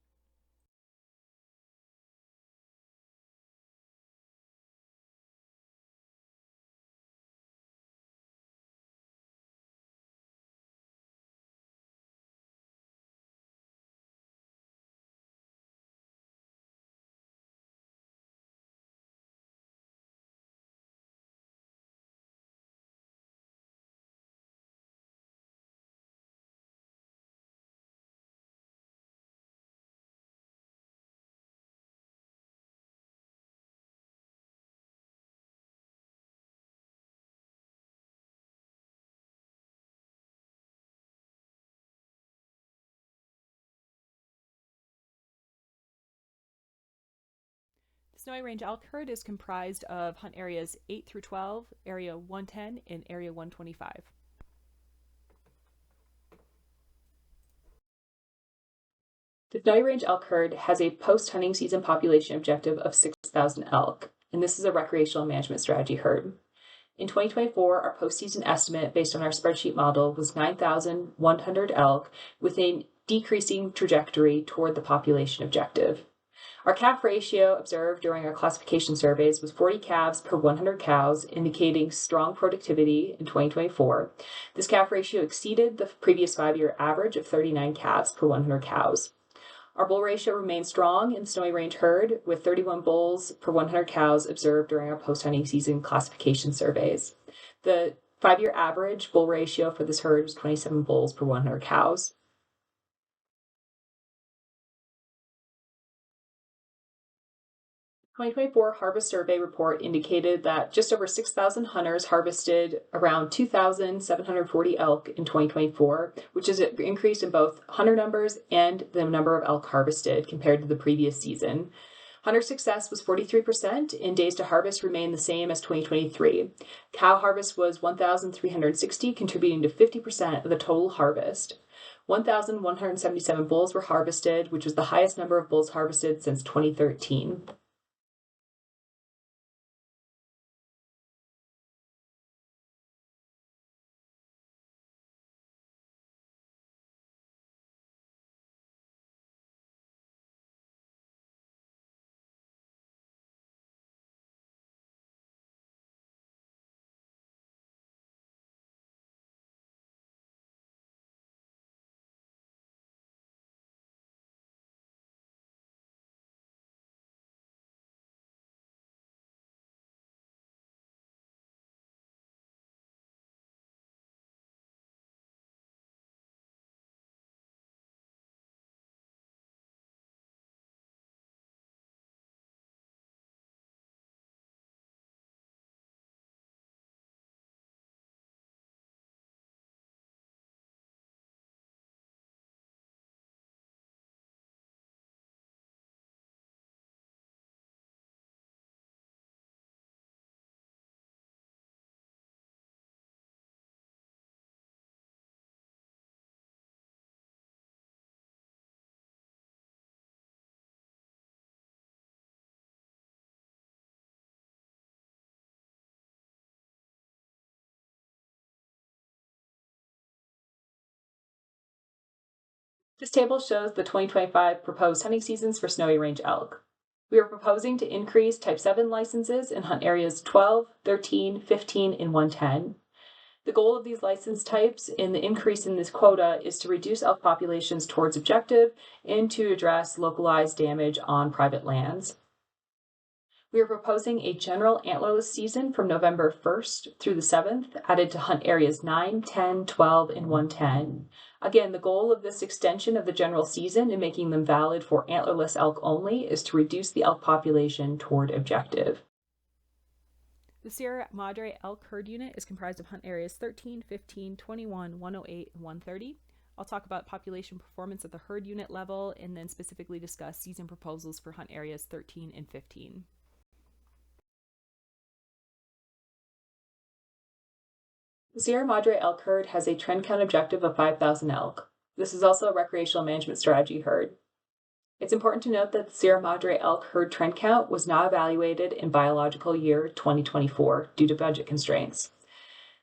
The Snowy Range elk herd is comprised of hunt areas 8 through 12, area 110, and area 125. The Snowy Range elk herd has a post-hunting season population objective of 6,000 elk, and this is a recreational management strategy herd. In 2024, our post-season estimate based on our spreadsheet model was 9,100 elk with a decreasing trajectory toward the population objective. Our calf ratio observed during our classification surveys was 40 calves per 100 cows, indicating strong productivity in 2024. This calf ratio exceeded the previous 5-year average of 39 calves per 100 cows. Our bull ratio remained strong in the Snowy Range herd, with 31 bulls per 100 cows observed during our post-hunting season classification surveys. The 5-year average bull ratio for this herd was 27 bulls per 100 cows. The 2024 Harvest Survey report indicated that just over 6,000 hunters harvested around 2,740 elk in 2024, which is an increase in both hunter numbers and the number of elk harvested compared to the previous season. Hunter success was 43%, and days to harvest remained the same as 2023. Cow harvest was 1,360, contributing to 50% of the total harvest. 1,177 bulls were harvested, which was the highest number of bulls harvested since 2013. This table shows the 2025 proposed hunting seasons for Snowy Range elk. We are proposing to increase Type 7 licenses in hunt areas 12, 13, 15, and 110. The goal of these license types in the increase in this quota is to reduce elk populations towards objective and to address localized damage on private lands. We are proposing a general antlerless season from November 1st through the 7th, added to hunt areas 9, 10, 12, and 110. Again, the goal of this extension of the general season and making them valid for antlerless elk only is to reduce the elk population toward objective. The Sierra Madre Elk Herd Unit is comprised of hunt areas 13, 15, 21, 108, and 130. I'll talk about population performance at the herd unit level and then specifically discuss season proposals for hunt areas 13 and 15. The Sierra Madre elk herd has a trend count objective of 5,000 elk. This is also a recreational management strategy herd. It's important to note that the Sierra Madre elk herd trend count was not evaluated in biological year 2024 due to budget constraints.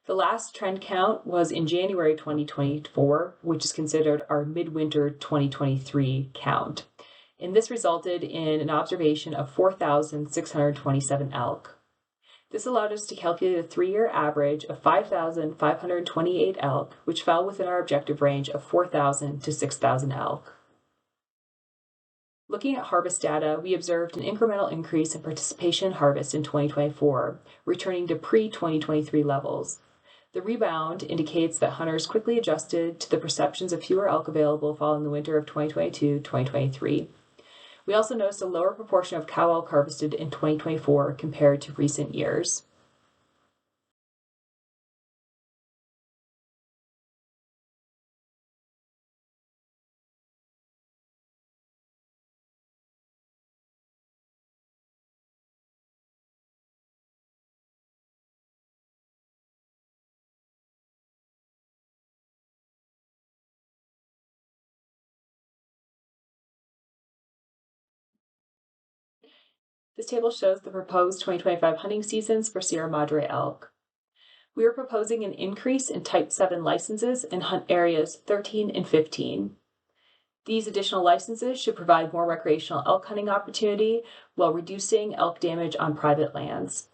The last trend count was in January 2024, which is considered our midwinter 2023 count. And this resulted in an observation of 4,627 elk. This allowed us to calculate a 3-year average of 5,528 elk, which fell within our objective range of 4,000 to 6,000 elk. Looking at harvest data, we observed an incremental increase in participation in harvest in 2024, returning to pre-2023 levels. The rebound indicates that hunters quickly adjusted to the perceptions of fewer elk available following the winter of 2022-2023. We also noticed a lower proportion of cow elk harvested in 2024 compared to recent years. This table shows the proposed 2025 hunting seasons for Sierra Madre elk. We are proposing an increase in Type 7 licenses in hunt areas 13 and 15. These additional licenses should provide more recreational elk hunting opportunity while reducing elk damage on private lands.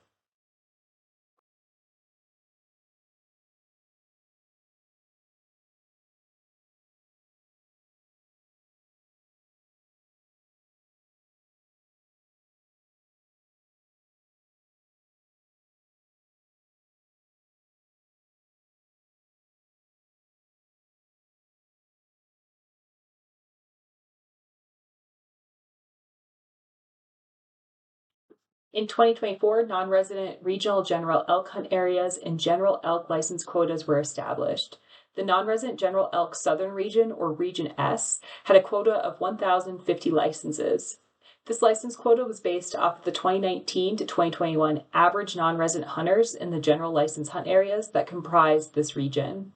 In 2024, non-resident regional general elk hunt areas and general elk license quotas were established. The non-resident general elk southern region, or Region S, had a quota of 1,050 licenses. This license quota was based off of the 2019 to 2021 average non-resident hunters in the general license hunt areas that comprise this region.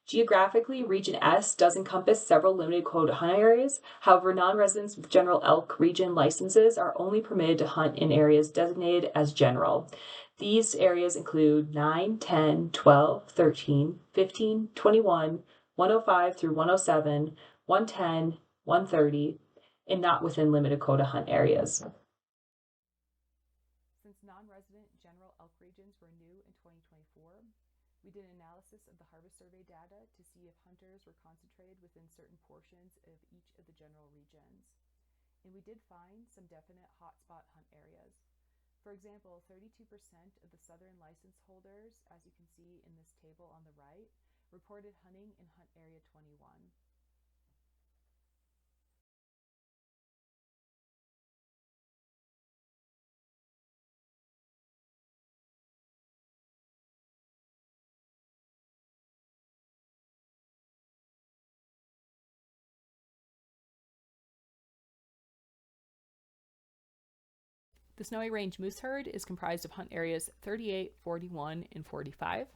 Geographically, Region S does encompass several limited quota hunt areas. However, non-residents with general elk region licenses are only permitted to hunt in areas designated as general. These areas include 9, 10, 12, 13, 15, 21, 105 through 107, 110, 130, and not within limited quota hunt areas. Since non-resident general elk regions were new in 2024, we did an analysis of the harvest survey data to see if hunters were concentrated within certain portions of each of the general regions. And we did find some definite hotspot hunt areas. For example, 32% of the southern license holders, as you can see in this table on the right, reported hunting in hunt area 21. The Snowy Range moose herd is comprised of hunt areas 38, 41, and 45.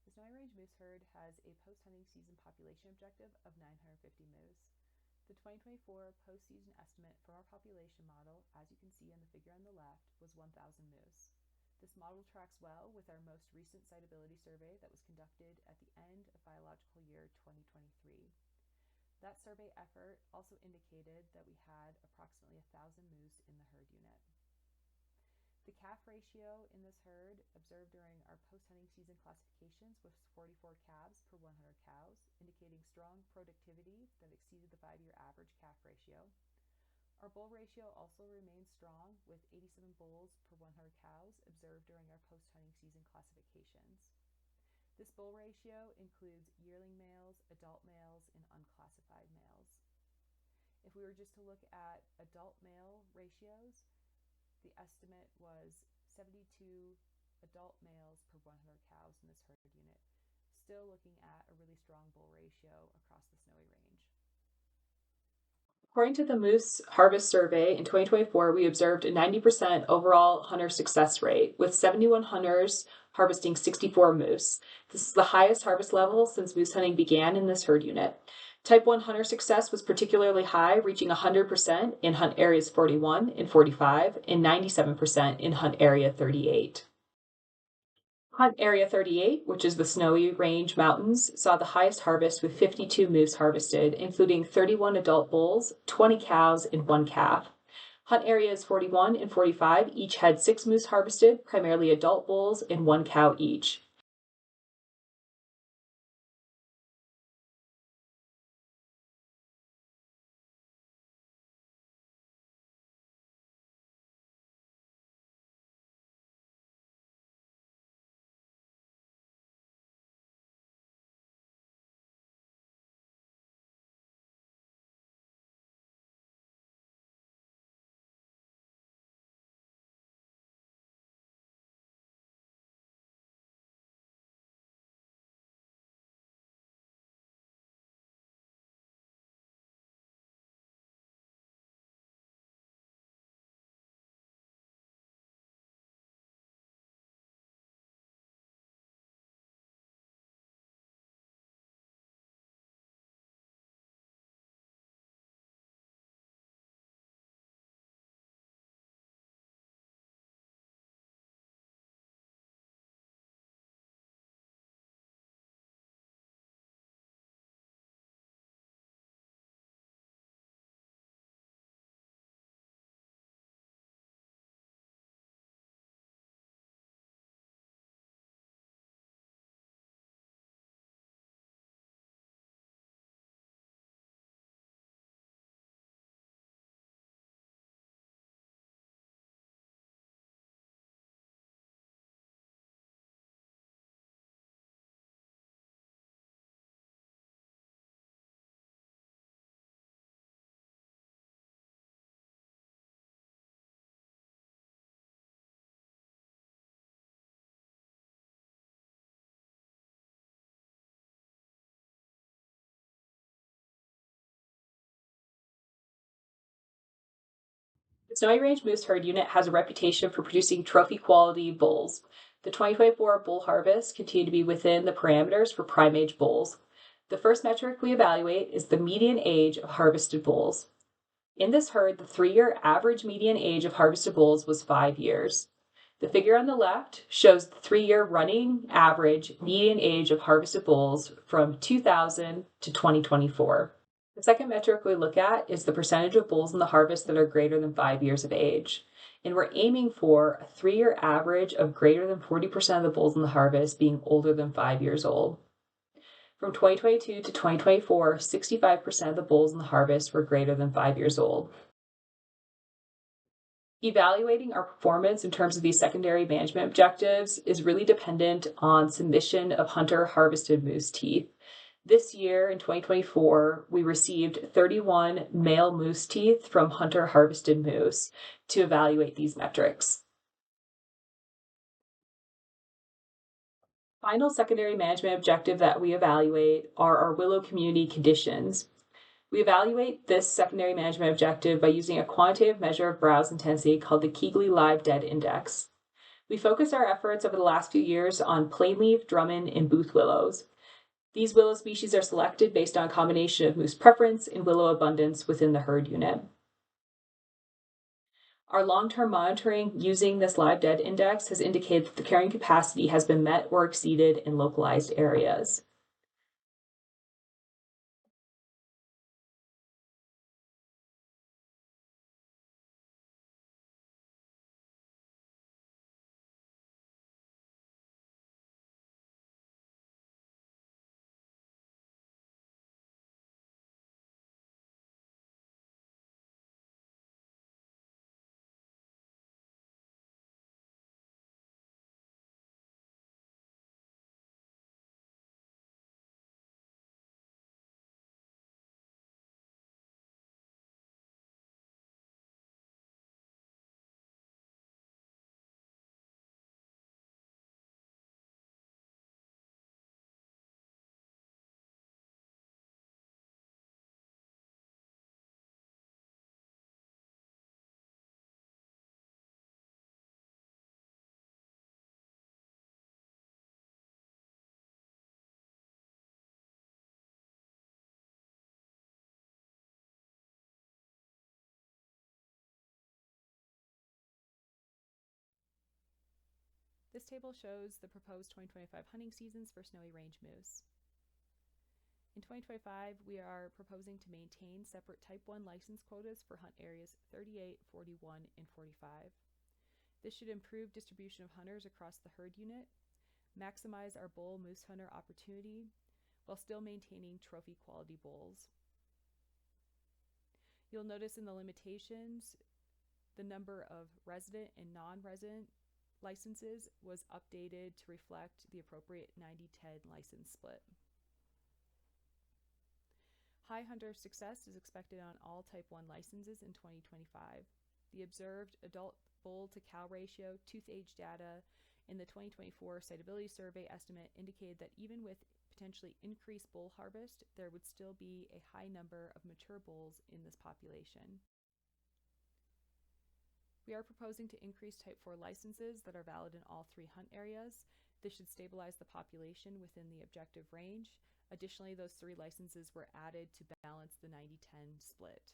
The Snowy Range moose herd has a post-hunting season population objective of 950 moose. The 2024 post-season estimate for our population model, as you can see on the figure on the left, was 1,000 moose. This model tracks well with our most recent siteability survey that was conducted at the end of biological year 2023. That survey effort also indicated that we had approximately 1,000 moose in the herd unit. The calf ratio in this herd observed during our post-hunting season classifications was 44 calves per 100 cows, indicating strong productivity that exceeded the 5-year average calf ratio. Our bull ratio also remained strong, with 87 bulls per 100 cows observed during our post-hunting season classifications. This bull ratio includes yearling males, adult males, and unclassified males. If we were just to look at adult male ratios, the estimate was 72 adult males per 100 cows in this herd unit, still looking at a really strong bull ratio across the Snowy Range. According to the Moose Harvest Survey in 2024, we observed a 90% overall hunter success rate, with 71 hunters harvesting 64 moose. This is the highest harvest level since moose hunting began in this herd unit. Type 1 hunter success was particularly high, reaching 100% in hunt areas 41 and 45 and 97% in hunt area 38. Hunt Area 38, which is the Snowy Range Mountains, saw the highest harvest with 52 moose harvested, including 31 adult bulls, 20 cows, and 1 calf. Hunt Areas 41 and 45 each had 6 moose harvested, primarily adult bulls, and 1 cow each. The Snowy Range Moose Herd Unit has a reputation for producing trophy quality bulls. The 2024 bull harvest continued to be within the parameters for prime age bulls. The first metric we evaluate is the median age of harvested bulls. In this herd, the 3-year average median age of harvested bulls was 5 years. The figure on the left shows the 3-year running average median age of harvested bulls from 2000 to 2024. The second metric we look at is the percentage of bulls in the harvest that are greater than 5 years of age. And we're aiming for a 3-year average of greater than 40% of the bulls in the harvest being older than 5 years old. From 2022 to 2024, 65% of the bulls in the harvest were greater than 5 years old. Evaluating our performance in terms of these secondary management objectives is really dependent on submission of hunter harvested moose teeth. This year, in 2024, we received 31 male moose teeth from hunter harvested moose to evaluate these metrics. Final secondary management objective that we evaluate are our willow community conditions. We evaluate this secondary management objective by using a quantitative measure of browse intensity called the Keighley Live Dead Index. We focused our efforts over the last few years on plainleaf, Drummond, and Booth willows. These willow species are selected based on a combination of moose preference and willow abundance within the herd unit. Our long-term monitoring using this live dead index has indicated that the carrying capacity has been met or exceeded in localized areas. This table shows the proposed 2025 hunting seasons for snowy range moose. In 2025, we are proposing to maintain separate Type 1 license quotas for hunt areas 38, 41, and 45. This should improve distribution of hunters across the herd unit, maximize our bull moose hunter opportunity, while still maintaining trophy quality bulls. You'll notice in the limitations, the number of resident and non-resident licenses was updated to reflect the appropriate 90-10 license split. High hunter success is expected on all Type 1 licenses in 2025. The observed adult bull to cow ratio, tooth age data, in the 2024 Siteability Survey estimate indicated that even with potentially increased bull harvest, there would still be a high number of mature bulls in this population. We are proposing to increase Type 4 licenses that are valid in all 3 hunt areas. This should stabilize the population within the objective range. Additionally, those 3 licenses were added to balance the 90-10 split.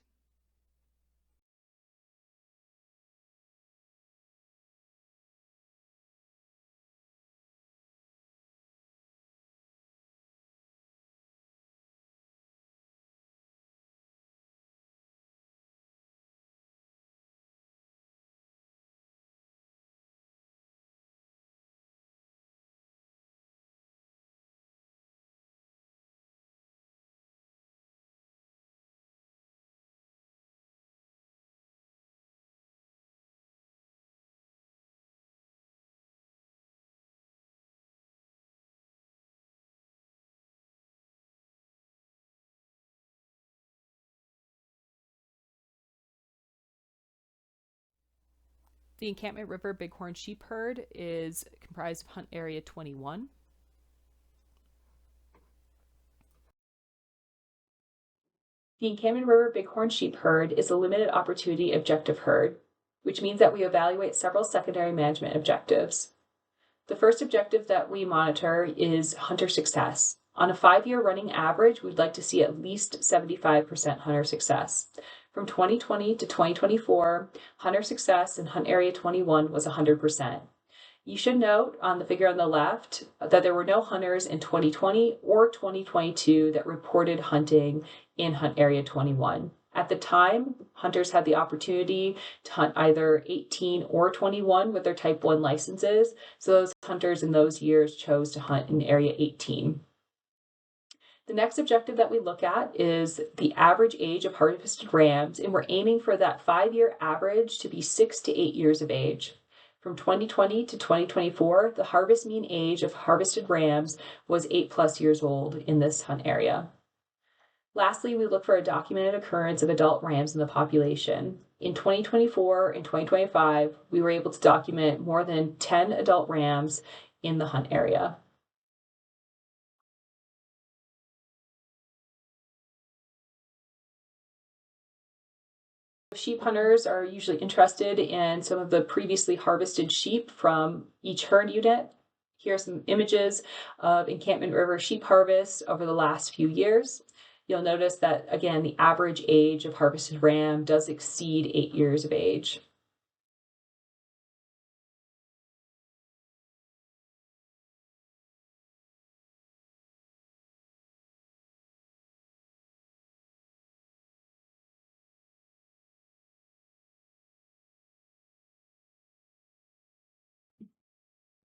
The Encampment River Bighorn sheep herd is comprised of hunt area 21. The Encampment River Bighorn sheep herd is a limited opportunity objective herd, which means that we evaluate several secondary management objectives. The first objective that we monitor is hunter success. On a 5-year running average, we'd like to see at least 75% hunter success. From 2020 to 2024, hunter success in hunt area 21 was 100%. You should note on the figure on the left that there were no hunters in 2020 or 2022 that reported hunting in hunt area 21. At the time, hunters had the opportunity to hunt either 18 or 21 with their Type 1 licenses, so those hunters in those years chose to hunt in area 18. The next objective that we look at is the average age of harvested rams, and we're aiming for that 5-year average to be 6 to 8 years of age. From 2020 to 2024, the harvest mean age of harvested rams was 8+ years old in this hunt area. Lastly, we look for a documented occurrence of adult rams in the population. In 2024 and 2025, we were able to document more than 10 adult rams in the hunt area. Sheep hunters are usually interested in some of the previously harvested sheep from each herd unit. Here are some images of Encampment River sheep harvest over the last few years. You'll notice that, again, the average age of harvested ram does exceed 8 years of age.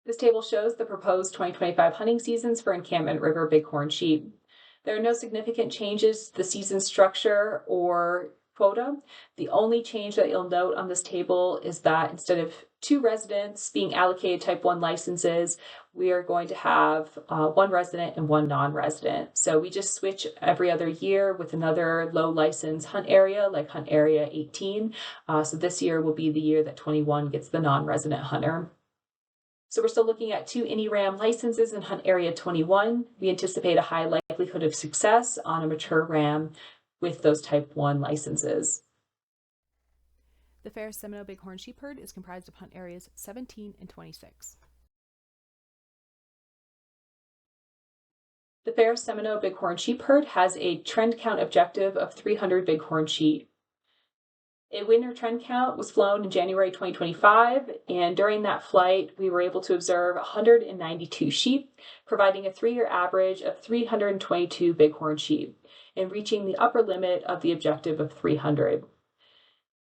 This table shows the proposed 2025 hunting seasons for Encampment River Bighorn sheep. There are no significant changes to the season structure or quota. The only change that you'll note on this table is that instead of 2 residents being allocated Type 1 licenses, we are going to have 1 resident and 1 non-resident. So we just switch every other year with another low license hunt area, like hunt area 18. So this year will be the year that 21 gets the non-resident hunter. So we're still looking at 2 any ram licenses in hunt area 21. We anticipate a high likelihood of success on a mature ram with those Type 1 licenses. The Ferris Seminole Bighorn sheep herd is comprised of hunt areas 17 and 26. The Ferris Seminole Bighorn sheep herd has a trend count objective of 300 bighorn sheep. A winter trend count was flown in January 2025, and during that flight, we were able to observe 192 sheep, providing a 3-year average of 322 bighorn sheep, and reaching the upper limit of the objective of 300.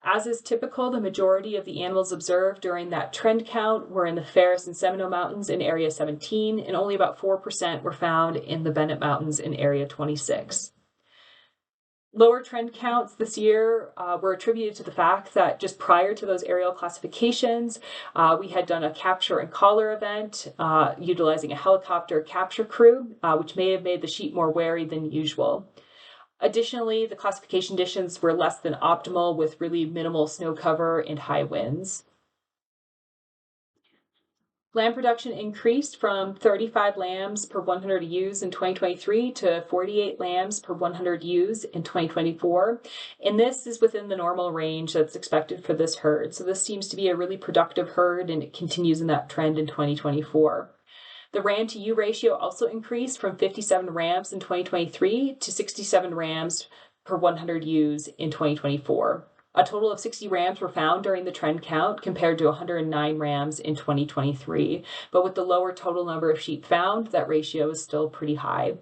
As is typical, the majority of the animals observed during that trend count were in the Ferris and Seminole Mountains in Area 17, and only about 4% were found in the Bennett Mountains in Area 26. Lower trend counts this year were attributed to the fact that just prior to those aerial classifications, we had done a capture and collar event utilizing a helicopter capture crew, which may have made the sheep more wary than usual. Additionally, the classification conditions were less than optimal with really minimal snow cover and high winds. Lamb production increased from 35 lambs per 100 ewes in 2023 to 48 lambs per 100 ewes in 2024. And this is within the normal range that's expected for this herd. So this seems to be a really productive herd, and it continues in that trend in 2024. The ram to ewe ratio also increased from 57 rams in 2023 to 67 rams per 100 ewes in 2024. A total of 60 rams were found during the trend count compared to 109 rams in 2023. But with the lower total number of sheep found, that ratio is still pretty high.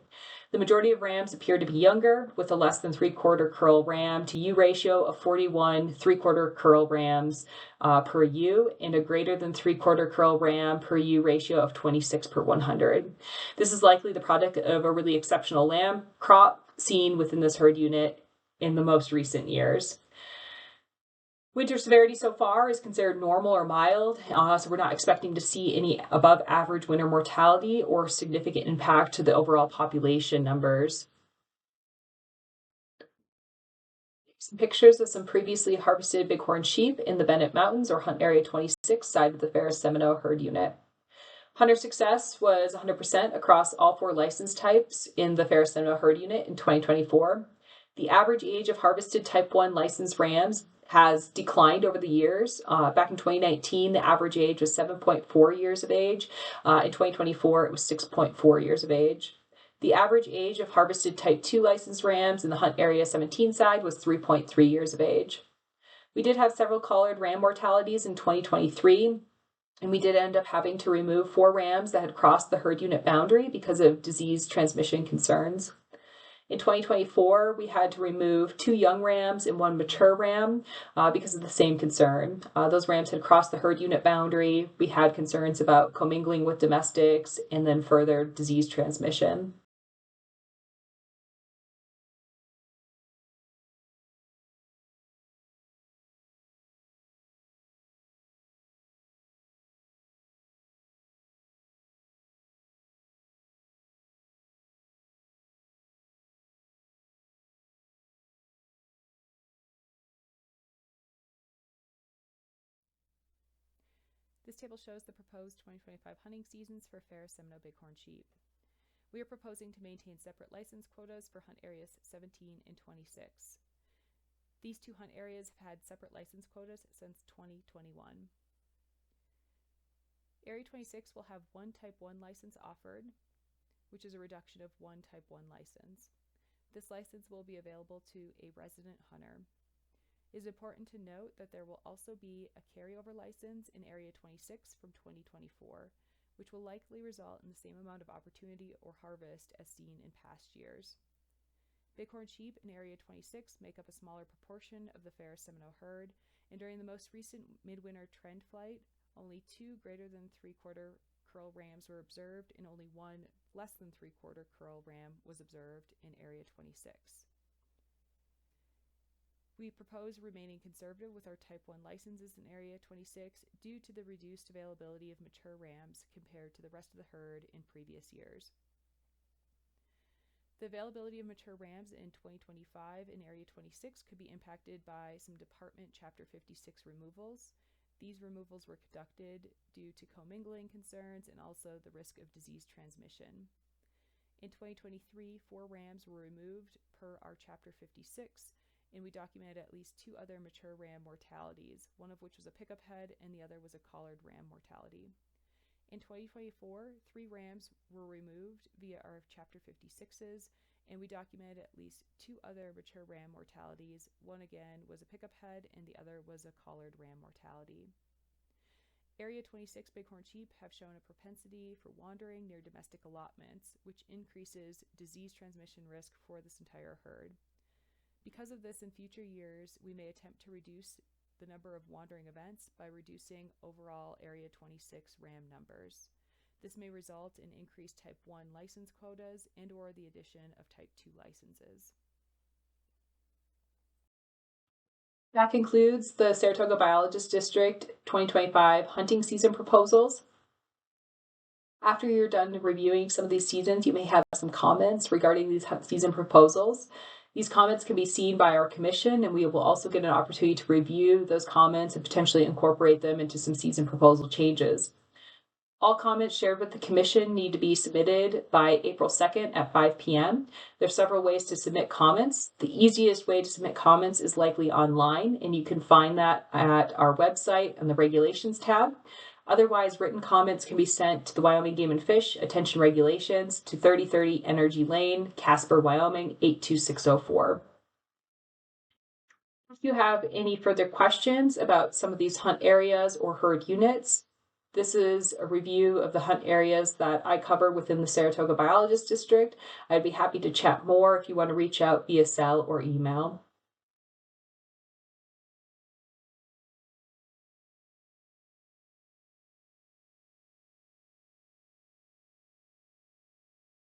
The majority of rams appear to be younger, with a less than 3/4 curl ram to ewe ratio of 41 3/4 curl rams per ewe, and a greater than 3/4 curl ram per ewe ratio of 26 per 100. This is likely the product of a really exceptional lamb crop seen within this herd unit in the most recent years. Winter severity so far is considered normal or mild, so we're not expecting to see any above average winter mortality or significant impact to the overall population numbers. Some pictures of some previously harvested bighorn sheep in the Bennett Mountains or Hunt Area 26 side of the Ferris Seminole herd unit. Hunter success was 100% across all 4 license types in the Ferris Seminole herd unit in 2024. The average age of harvested type 1 licensed rams has declined over the years. Back in 2019, the average age was 7.4 years of age. In 2024, it was 6.4 years of age. The average age of harvested type 2 licensed rams in the Hunt Area 17 side was 3.3 years of age. We did have several collared ram mortalities in 2023, and we did end up having to remove 4 rams that had crossed the herd unit boundary because of disease transmission concerns. In 2024, we had to remove 2 young rams and 1 mature ram because of the same concern. Those rams had crossed the herd unit boundary. We had concerns about commingling with domestics and then further disease transmission. This table shows the proposed 2025 hunting seasons for Ferris Seminole bighorn sheep. We are proposing to maintain separate license quotas for hunt areas 17 and 26. These 2 hunt areas have had separate license quotas since 2021. Area 26 will have 1 Type 1 license offered, which is a reduction of 1 Type 1 license. This license will be available to a resident hunter. It is important to note that there will also be a carryover license in Area 26 from 2024, which will likely result in the same amount of opportunity or harvest as seen in past years. Bighorn sheep in Area 26 make up a smaller proportion of the Ferris Seminole herd, and during the most recent midwinter trend flight, only 2 greater than 3/4 curl rams were observed, and only 1 less than 3/4 curl ram was observed in Area 26. We propose remaining conservative with our Type 1 licenses in Area 26 due to the reduced availability of mature rams compared to the rest of the herd in previous years. The availability of mature rams in 2025 in Area 26 could be impacted by some Department Chapter 56 removals. These removals were conducted due to commingling concerns and also the risk of disease transmission. In 2023, 4 rams were removed per our Chapter 56, and we documented at least 2 other mature ram mortalities, one of which was a pickup head and the other was a collared ram mortality. In 2024, 3 rams were removed via our Chapter 56s, and we documented at least 2 other mature ram mortalities. One again was a pickup head, and the other was a collared ram mortality. Area 26 bighorn sheep have shown a propensity for wandering near domestic allotments, which increases disease transmission risk for this entire herd. Because of this, in future years, we may attempt to reduce the number of wandering events by reducing overall Area 26 ram numbers. This may result in increased Type 1 license quotas and or the addition of Type 2 licenses. That concludes the Saratoga Biologist District 2025 hunting season proposals. After you're done reviewing some of these seasons, you may have some comments regarding these season proposals. These comments can be seen by our commission, and we will also get an opportunity to review those comments and potentially incorporate them into some season proposal changes. All comments shared with the commission need to be submitted by April 2nd at 5 p.m. There's several ways to submit comments. The easiest way to submit comments is likely online, and you can find that at our website on the regulations tab. Otherwise, written comments can be sent to the Wyoming Game and Fish Attention Regulations to 3030 Energy Lane, Casper, Wyoming 82604. If you have any further questions about some of these hunt areas or herd units, this is a review of the hunt areas that I cover within the Saratoga Biologist District. I'd be happy to chat more if you want to reach out via cell or email.